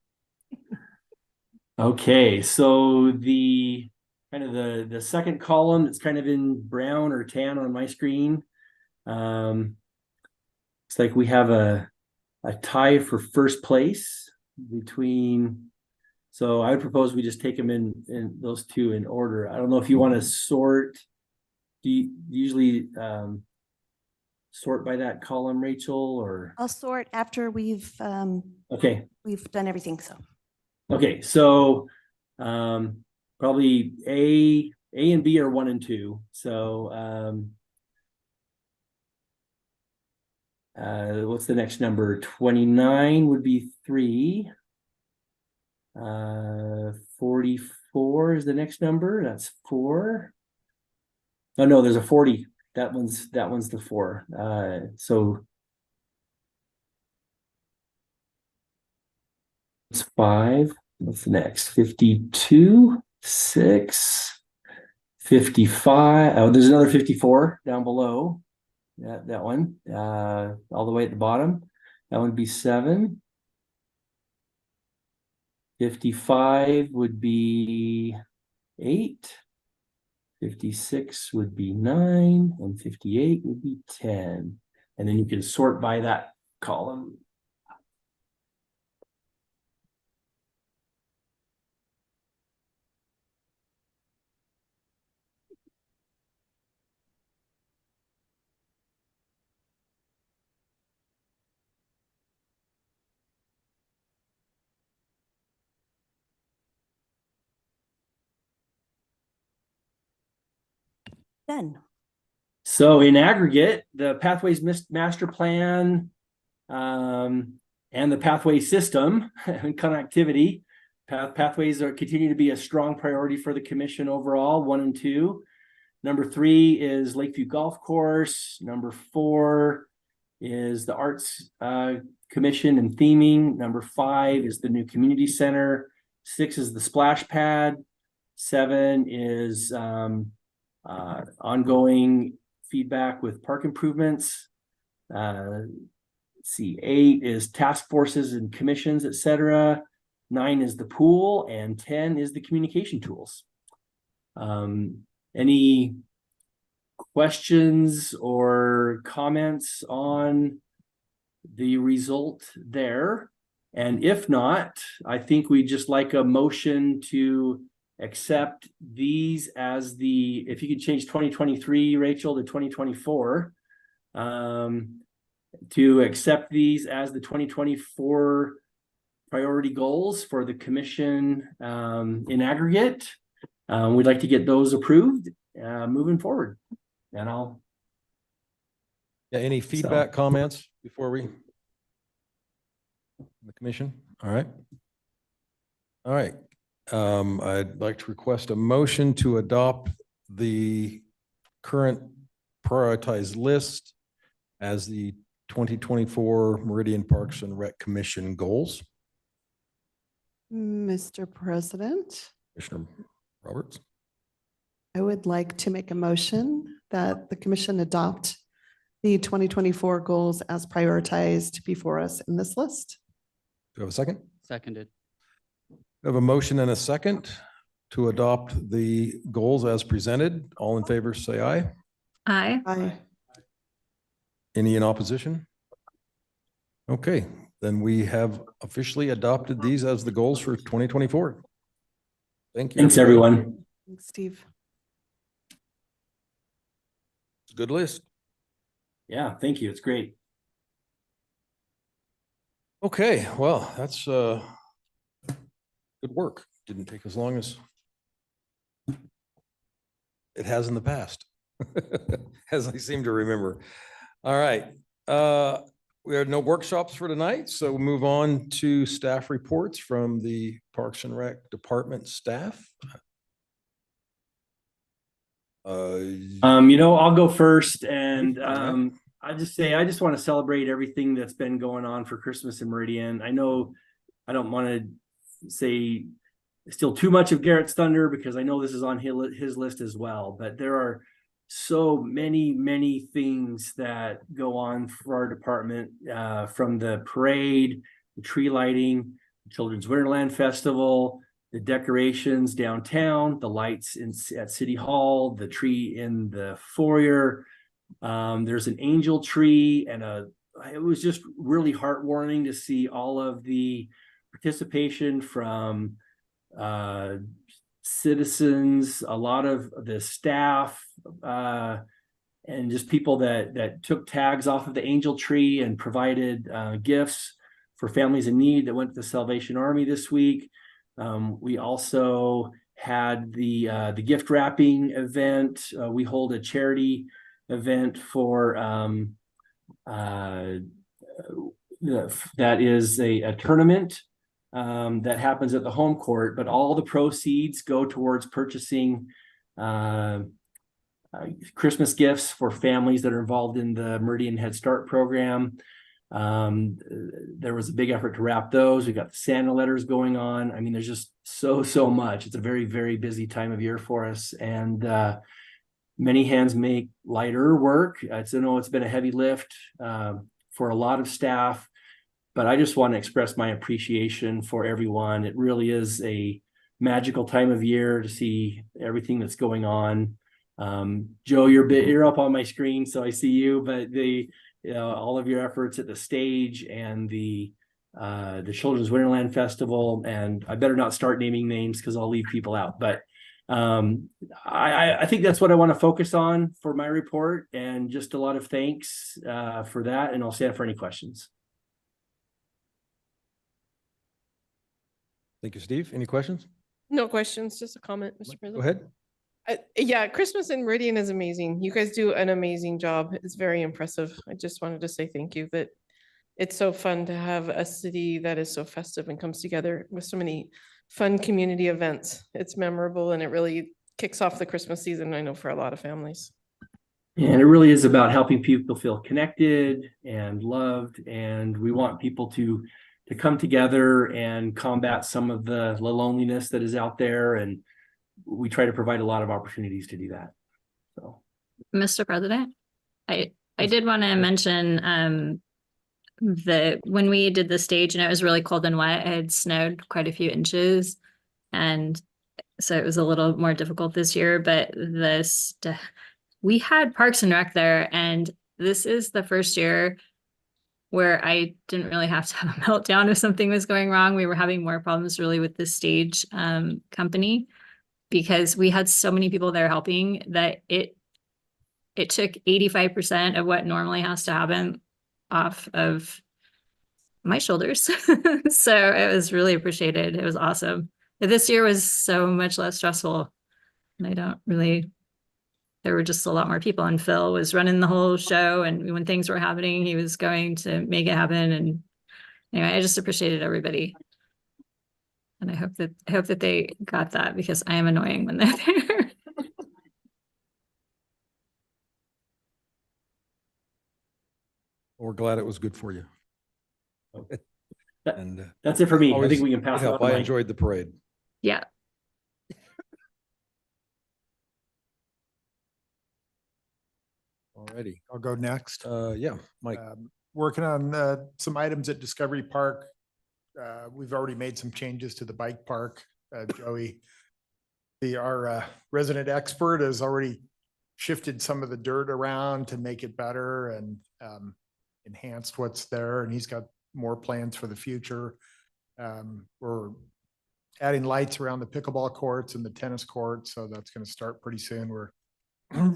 Okay, so the kind of the second column that's kind of in brown or tan on my screen. It's like we have a tie for first place between. So I would propose we just take them in those two in order. I don't know if you want to sort. Do you usually sort by that column, Rachel, or? I'll sort after we've Okay, We've done everything, so. Okay, so probably A and B are 1 and 2. So what's the next number? 29 would be 3. 44 is the next number. That's 4. Oh no, there's a 40. That one's the 4. So it's 5. What's the next? 52, 6, 55. Oh, there's another 54 down below. That one. All the way at the bottom. That would be 7. 55 would be 8. 56 would be 9, and 58 would be 10. And then you can sort by that column. Done. So in aggregate, the Pathways Master Plan and the Pathway System and connectivity, pathways continue to be a strong priority for the commission overall, 1 and 2. Number 3 is Lakeview Golf Course. Number 4 is the Arts Commission and theming. Number 5 is the new community center. 6 is the splash pad. 7 is ongoing feedback with park improvements. Let's see, 8 is task forces and commissions, etc. 9 is the pool, and 10 is the communication tools. Any questions or comments on the result there? And if not, I think we just like a motion to accept these as if you could change 2023, Rachel, to 2024, to accept these as the 2024 priority goals for the commission in aggregate. We'd like to get those approved moving forward. And Any feedback, comments before the commission? All right. All right. I'd like to request a motion to adopt the current prioritized list as the 2024 Meridian Parks and Rec Commission goals. Mr. President, Commissioner Roberts. I would like to make a motion that the commission adopt the 2024 goals as prioritized before us in this list. Do you have a second? Seconded. We have a motion and a second to adopt the goals as presented. All in favor, say aye. Aye. Aye. Any in opposition? Okay, then we have officially adopted these as the goals for 2024. Thank you. thanks, everyone. Thanks, Steve. It's a good list. Yeah, thank you. It's great. Okay, well, that's good work. Didn't take as long as it has in the past, as I seem to remember. All right. We have no workshops for tonight, so we'll move on to staff reports from the Parks and Rec Department staff. I'll go first, and Yeah. I just want to celebrate everything that's been going on for Christmas in Meridian. I know I don't want to say still too much of Garrett's thunder because I know this is on his list as well, but there are so many things that go on for our department, from the parade, the tree lighting, the Children's Winterland Festival, the decorations downtown, the lights at City Hall, the tree in the foyer. There's an angel tree, and it was just really heartwarming to see all of the participation from citizens, a lot of the staff, and just people that took tags off of the angel tree and provided gifts. for families in need that went to the Salvation Army this week. We also had the gift wrapping event. We hold a charity event for that is a tournament that happens at the home court, but all the proceeds go towards purchasing Christmas gifts for families that are involved in the Meridian Head Start program. There was a big effort to wrap those. We got the Santa letters going on. I mean, there's just so much. It's a very, very busy time of year for us, and many hands make lighter work. I know it's been a heavy lift for a lot of staff, but I just want to express my appreciation for everyone. It really is a magical time of year to see everything that's going on. Joe, you're up on my screen, so I see you, but all of your efforts at the stage and the Children's Winterland Festival, and I better not start naming names because I'll leave people out, but I think that's what I want to focus on for my report, and just a lot of thanks for that, and I'll stand for any questions. Thank you, Steve. Any questions? No questions, just a comment, Mr. Go President. ahead. Yeah, Christmas in Meridian is amazing. You guys do an amazing job. It's very impressive. I just wanted to say thank you, that it's so fun to have a city that is so festive and comes together with so many fun community events. It's memorable, and it really kicks off the Christmas season, I know, for a lot of families. And it really is about helping people feel connected and loved, and we want people to come together and combat some of the loneliness that is out there, and we try to provide a lot of opportunities to do that. So, Mr. President, I did want to mention that when we did the stage and it was really cold and wet, it had snowed quite a few inches, and so it was a little more difficult this year. But we had Parks and Rec there, and this is the first year where I didn't really have to have a meltdown if something was going wrong. We were having more problems really with the stage company, because we had so many people there helping that it took 85% of what normally has to happen off of my shoulders. So it was really appreciated. It was awesome. But this year was so much less stressful, and there were just a lot more people, and Phil was running the whole show, and when things were happening, he was going to make it happen. And anyway, I just appreciated everybody. And I hope that they got that, because I am annoying when they're there. We're glad it was good for you. And that's it for me. I always think we can pass it help. on. I enjoyed the parade. Yeah. Alrighty. I'll go next. Yeah, Mike. Working on some items at Discovery Park. We've already made some changes to the bike park. Joey, our resident expert, has already shifted some of the dirt around to make it better and enhanced what's there, and he's got more plans for the future. We're adding lights around the pickleball courts and the tennis courts, so that's going to start pretty soon. We're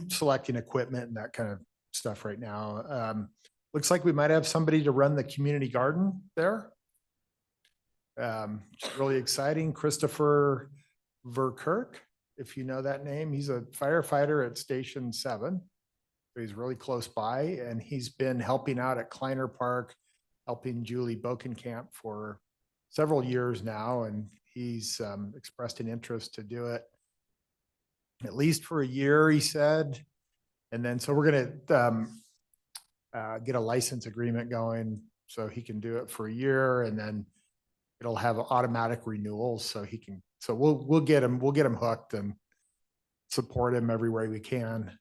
selecting equipment and that kind of stuff right now. Looks like we might have somebody to run the community garden there. Really exciting. Christopher Verkirk, if you know that name. He's a firefighter at Station 7. So he's really close by, and he's been helping out at Kleiner Park, helping Julie Bokenkamp for several years now, and he's expressed an interest to do it at least for a year, he said. And then so we're going to get a license agreement going so he can do it for a year, and then it'll have automatic renewals, so he can. So we'll get him hooked and support him every way we can.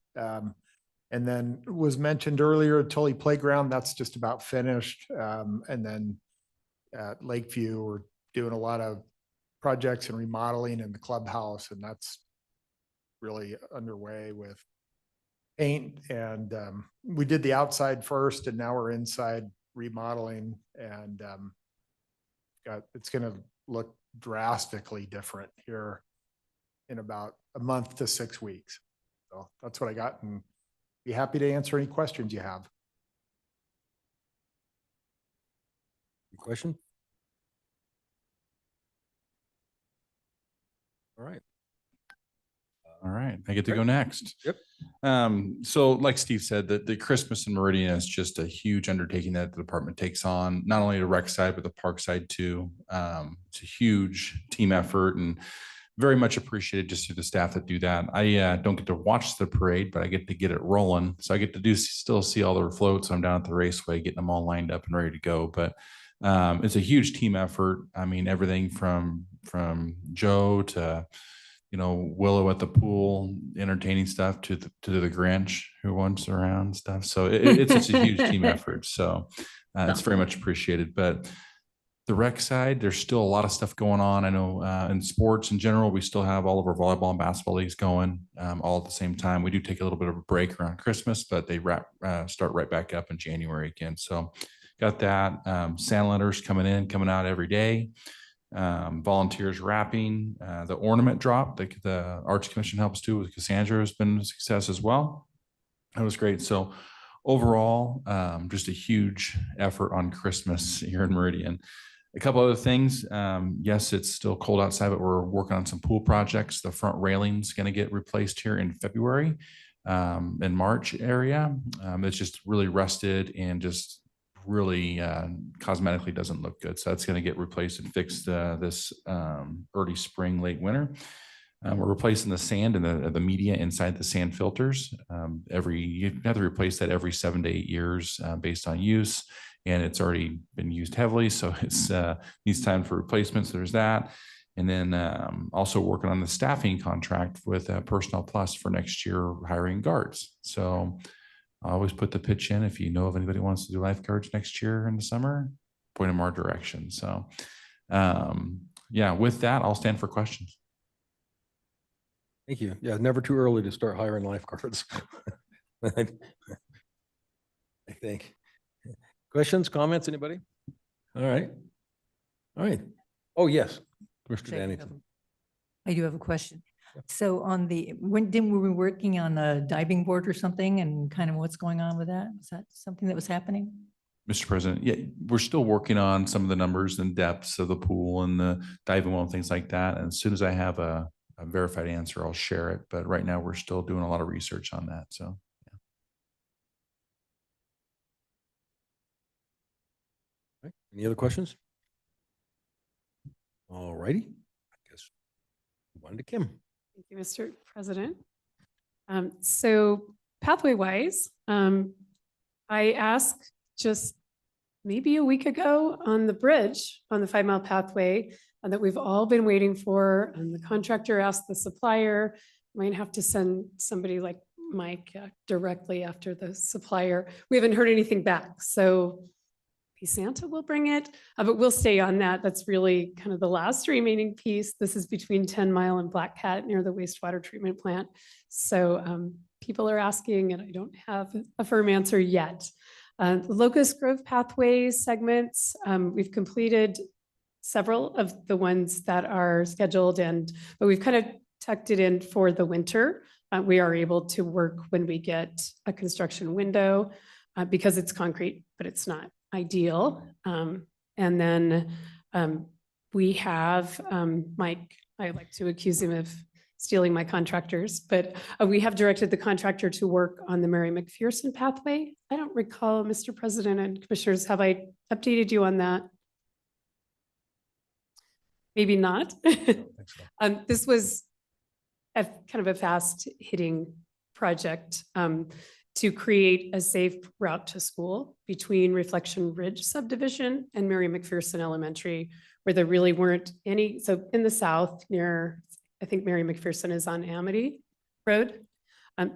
And then was mentioned earlier, Tully Playground, that's just about finished. And then at Lakeview, we're doing a lot of projects and remodeling in the clubhouse, and that's really underway with paint. And we did the outside first, and now we're inside remodeling, and it's going to look drastically different here in about a month to 6 weeks. So that's what I got, and be happy to answer any questions you have. Question? All right. All right, I get to go Great. next. Yep. So like Steve said, the Christmas in Meridian is just a huge undertaking that the department takes on, not only the rec side, but the park side too. It's a huge team effort and very much appreciated just through the staff that do that. I don't get to watch the parade, but I get to get it rolling. So I get to still see all the floats. I'm down at the raceway, getting them all lined up and ready to go. But it's a huge team effort. I mean, everything from Joe to Willow at the pool, entertaining stuff to the Grinch who wants around stuff. So it's just a huge team effort. So it's very much appreciated. But the rec side, there's still a lot of stuff going on. I know in sports in general, we still have all of our volleyball and basketball leagues going all at the same time. We do take a little bit of a break around Christmas, but they start right back up in January again. So got that. Sand letters coming out every day. Volunteers wrapping, the ornament drop that the Arts Commission helps do with Cassandra has been a success as well. That was great. So overall, just a huge effort on Christmas here in Meridian. A couple other things. Yes, it's still cold outside, but we're working on some pool projects. The front railing's going to get replaced here in February, in March area. It's just really rusted and just really cosmetically doesn't look good. So that's going to get replaced and fixed this early spring, late winter. We're replacing the sand and the media inside the sand filters. You have to replace that every 7 to 8 years based on use, and it's already been used heavily. So it's needs time for replacements. There's that. And then also working on the staffing contract with Personnel Plus for next year, hiring guards. So I always put the pitch in. If you know of anybody who wants to do lifeguards next year in the summer, point them our direction. So yeah, with that, I'll stand for questions. Thank you. Yeah, never too early to start hiring lifeguards. I think. Questions, comments, anybody? All right. All right. Oh, yes, Mr. Dannington. I do have a question. So when were we working on a diving board or something, and kind of what's going on with that? Is that something that was happening? Mr. President, yeah, we're still working on some of the numbers and depths of the pool and the diving well and things like that. And as soon as I have a verified answer, I'll share it. But right now we're still doing a lot of research on that. So yeah. Right. Any other questions? All righty. I guess one to Kim. Thank you, Mr. President. So pathway wise, I asked just maybe a week ago on the bridge on the 5 mile pathway that we've all been waiting for. And the contractor asked the supplier, might have to send somebody like Mike directly after the supplier. We haven't heard anything back. So Santa will bring it, but we'll stay on that. That's really kind of the last remaining piece. This is between 10 Mile and Black Cat near the wastewater treatment plant. So people are asking, and I don't have a firm answer yet. The Locust Grove pathways segments, we've completed several of the ones that are scheduled, but we've kind of tucked it in for the winter. We are able to work when we get a construction window because it's concrete, but it's not ideal. And then we have Mike, I like to accuse him of stealing my contractors, but we have directed the contractor to work on the Mary McPherson pathway. I don't recall, Mr. President and Commissioners, have I updated you on that? Maybe not. This was kind of a fast hitting project to create a safe route to school between Reflection Ridge subdivision and Mary McPherson Elementary, where there really weren't any. So in the south near, I think Mary McPherson is on Amity Road.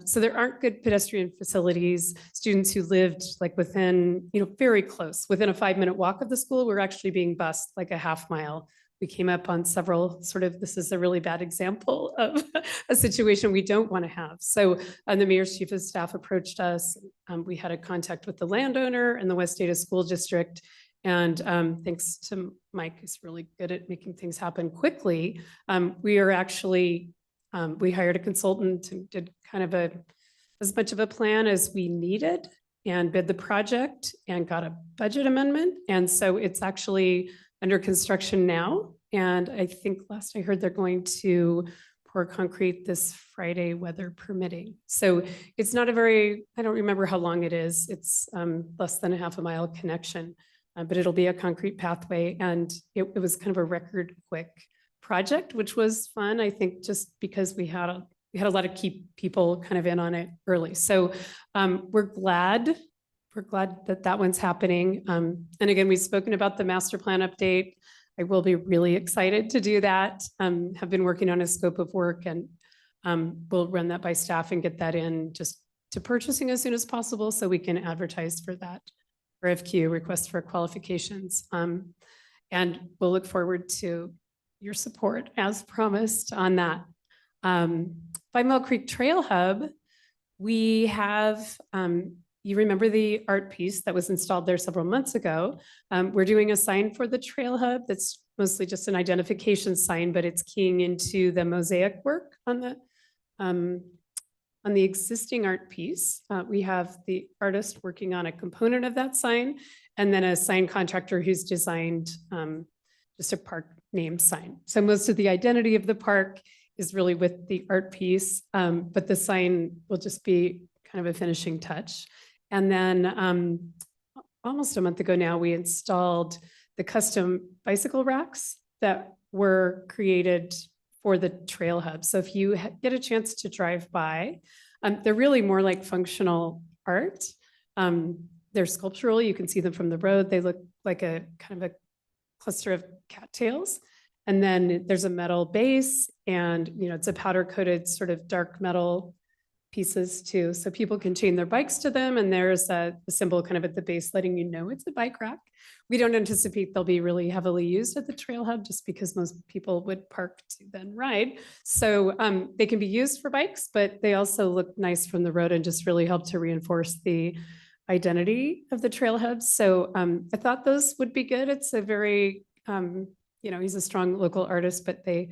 So there aren't good pedestrian facilities. Students who lived like within, very close, within a 5-minute walk of the school were actually being bused like a half mile. We came up on several this is a really bad example of a situation we don't want to have. So the mayor's chief of staff approached us. We had a contact with the landowner and the West Ada School District. And thanks to Mike, who's really good at making things happen quickly, we are actually, we hired a consultant and did kind of as much of a plan as we needed. and bid the project and got a budget amendment. And so it's actually under construction now. And I think last I heard they're going to pour concrete this Friday, weather permitting. So it's not a very, I don't remember how long it is. It's less than a half a mile connection, but it'll be a concrete pathway. And it was kind of a record quick project, which was fun. I think just because we had a lot of key people kind of in on it early. So we're glad that that one's happening. And again, we've spoken about the master plan update. I will be really excited to do that. Have been working on a scope of work, and we'll run that by staff and get that in just to purchasing as soon as possible so we can advertise for that RFQ, request for qualifications. And we'll look forward to your support as promised on that. By Mill Creek Trail Hub, we have, you remember the art piece that was installed there several months ago. We're doing a sign for the Trail Hub that's mostly just an identification sign, but it's keying into the mosaic work on the existing art piece. We have the artist working on a component of that sign, and then a sign contractor who's designed just a park name sign. So most of the identity of the park is really with the art piece, but the sign will just be kind of a finishing touch. And then almost a month ago now, we installed the custom bicycle racks that were created for the Trail Hub. So if you get a chance to drive by, they're really more like functional art. They're sculptural. You can see them from the road. They look like a kind of a cluster of cattails. And then there's a metal base, and it's a powder coated sort of dark metal pieces too. So people can chain their bikes to them, and there's a symbol kind of at the base letting you know it's a bike rack. We don't anticipate they'll be really heavily used at the Trail Hub just because most people would park to then ride. So they can be used for bikes, but they also look nice from the road and just really help to reinforce the identity of the Trail Hub. So I thought those would be good. It's a very, he's a strong local artist, but they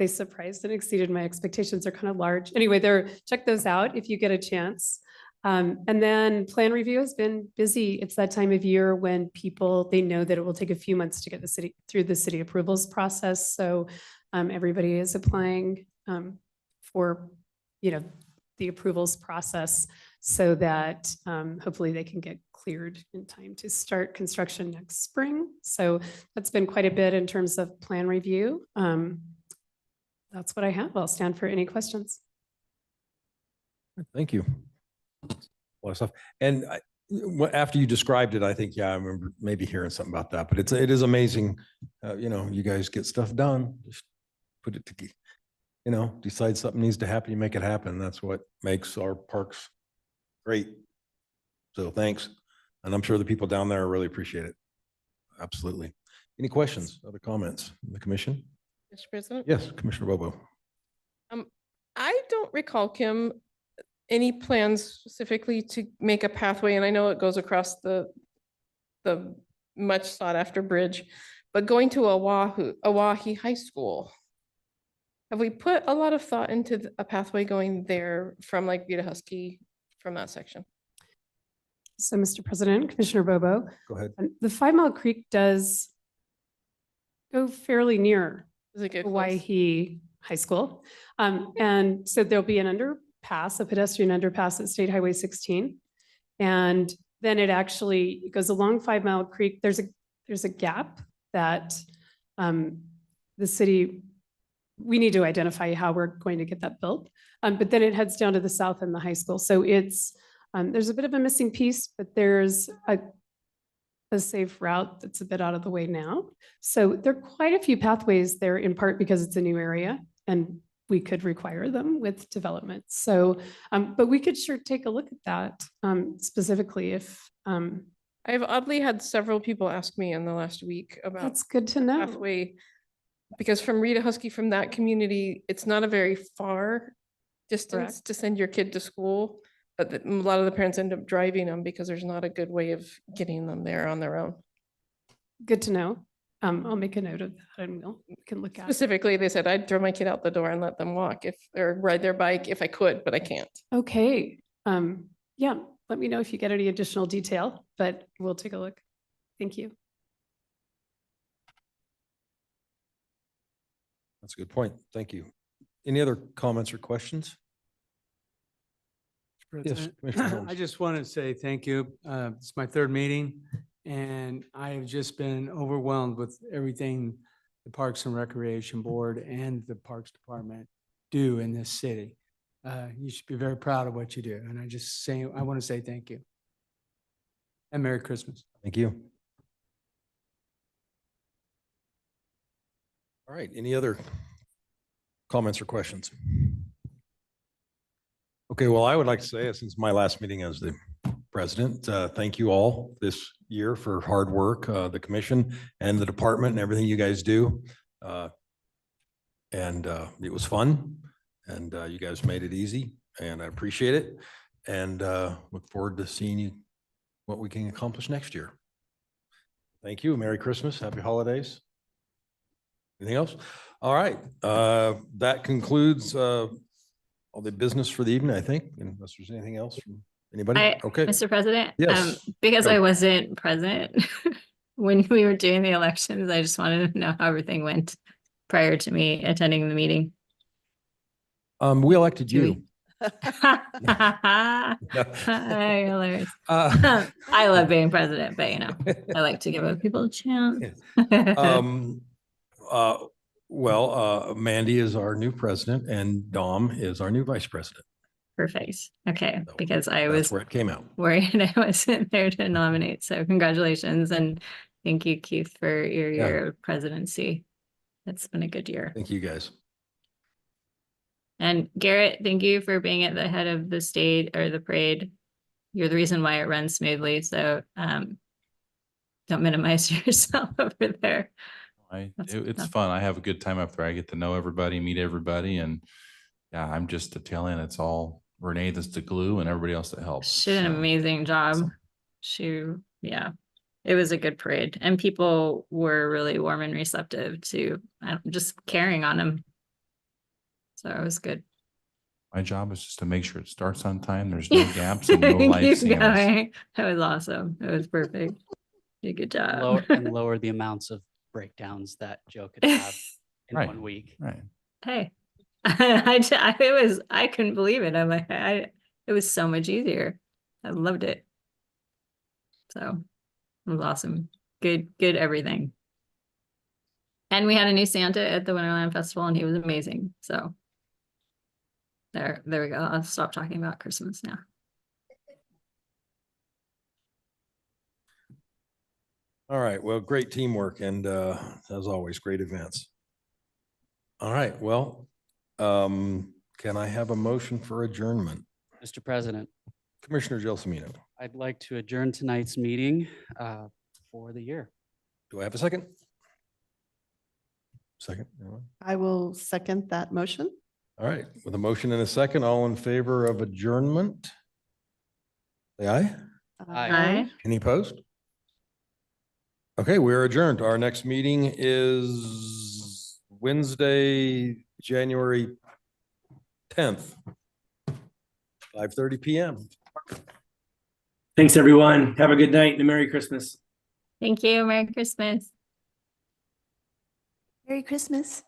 surprised and exceeded my expectations. They're kind of large. Anyway, check those out if you get a chance. And then plan review has been busy. It's that time of year when they know that it will take a few months to get the city through the city approvals process. So everybody is applying for, the approvals process so that hopefully they can get cleared in time to start construction next spring. So that's been quite a bit in terms of plan review. That's what I have. I'll stand for any questions. Thank you. A lot of stuff. And after you described it, I think, yeah, I remember maybe hearing something about that, but it is amazing. You guys get stuff done, just put it together, decide something needs to happen, you make it happen. That's what makes our parks great. So thanks. And I'm sure the people down there really appreciate it. Absolutely. Any questions, other comments from the commission? Mr. President? Yes, Commissioner Bobo. I don't recall, Kim, any plans specifically to make a pathway, and I know it goes across the much sought after bridge, but going to Oahe High School. Have we put a lot of thought into a pathway going there from like Vita Husky from that section? So, Mr. President, Commissioner Bobo. Go ahead. The 5 Mile Creek does go fairly near Hawaii High School. And so there'll be an underpass, a pedestrian underpass at State Highway 16. And then it goes along 5 Mile Creek. There's a gap that the city, we need to identify how we're going to get that built. But then it heads down to the south and the high school. So there's a bit of a missing piece, but there's a safe route that's a bit out of the way now. So there are quite a few pathways there, in part because it's a new area and we could require them with development. So, but we could sure take a look at that specifically if. I've oddly had several people ask me in the last week about. That's good to know. Pathway, because from Rita Husky, from that community, it's not a very far distance to send your kid to school. But a lot of the parents end up driving them because there's not a good way of getting them there on their own. Good to know. I'll make a note of that and we can look at it. Specifically, they said I'd throw my kid out the door and let them walk or ride their bike if I could, but I can't. Okay. Yeah, let me know if you get any additional detail, but we'll take a look. Thank you. That's a good point. Thank you. Any other comments or questions? Yes, President. Commissioner Holmes. I just want to say thank you. It's my third meeting, and I have just been overwhelmed with everything the Parks and Recreation Board and the Parks Department do in this city. You should be very proud of what you do, and I want to say thank you. And Merry Christmas. Thank you. All right, any other comments or questions? Okay, well, I would like to say, since my last meeting as the president, thank you all this year for hard work, the commission and the department and everything you guys do. It was fun, and you guys made it easy, and I appreciate it. And look forward to seeing you, what we can accomplish next year. Thank you. Merry Christmas. Happy holidays. Anything else? All right. That concludes all the business for the evening, I think, unless there's anything else from anybody. Okay. Mr. President? Yes. Because Go. I wasn't present when we were doing the elections, I just wanted to know how everything went prior to me attending the meeting. We elected you. Hilarious. I love being president, but I like to give other people a chance. Mandy is our new president and Dom is our new vice president. Perfect. Okay, So because I That's was where it came out. worried I wasn't there to nominate. So congratulations and thank you, Keith, for your year of presidency. It's been a good year. Thank you, guys. And Garrett, thank you for being at the head of the stage or the parade. You're the reason why it runs smoothly. So don't minimize yourself over there. It's fun. I have a good time up there. I get to know everybody, meet everybody, and yeah, I'm just the tail end. It's all Renee that's the glue and everybody else that helps. She did an amazing job. Yeah, it was a good parade and people were really warm and receptive to just carrying on them. So it was good. My job is just to make sure it starts on time. There's no gaps and no life Keep savers. going. That was awesome. It was perfect. You did a good job. Lower the amounts of breakdowns that Joe could have in Right. 1 week. Right. Hey, I couldn't believe it. I'm like, it was so much easier. I loved it. So it was awesome. Good everything. And we had a new Santa at the Winterland Festival and he was amazing. So there we go. I'll stop talking about Christmas now. All right. Well, great teamwork and as always, great events. All right. Well, can I have a motion for adjournment? Mr. President, Commissioner Gelsomino, I'd like to adjourn tonight's meeting for the year. do I have a second? Second. Anyone? I will second that motion. All right. With a motion and a second, all in favor of adjournment? Say aye. Aye. Any opposed? Okay, we're adjourned. Our next meeting is Wednesday, January 10th, 5:30 p.m. Thanks, everyone. Have a good night and a Merry Christmas. Thank you. Merry Christmas. Merry Christmas.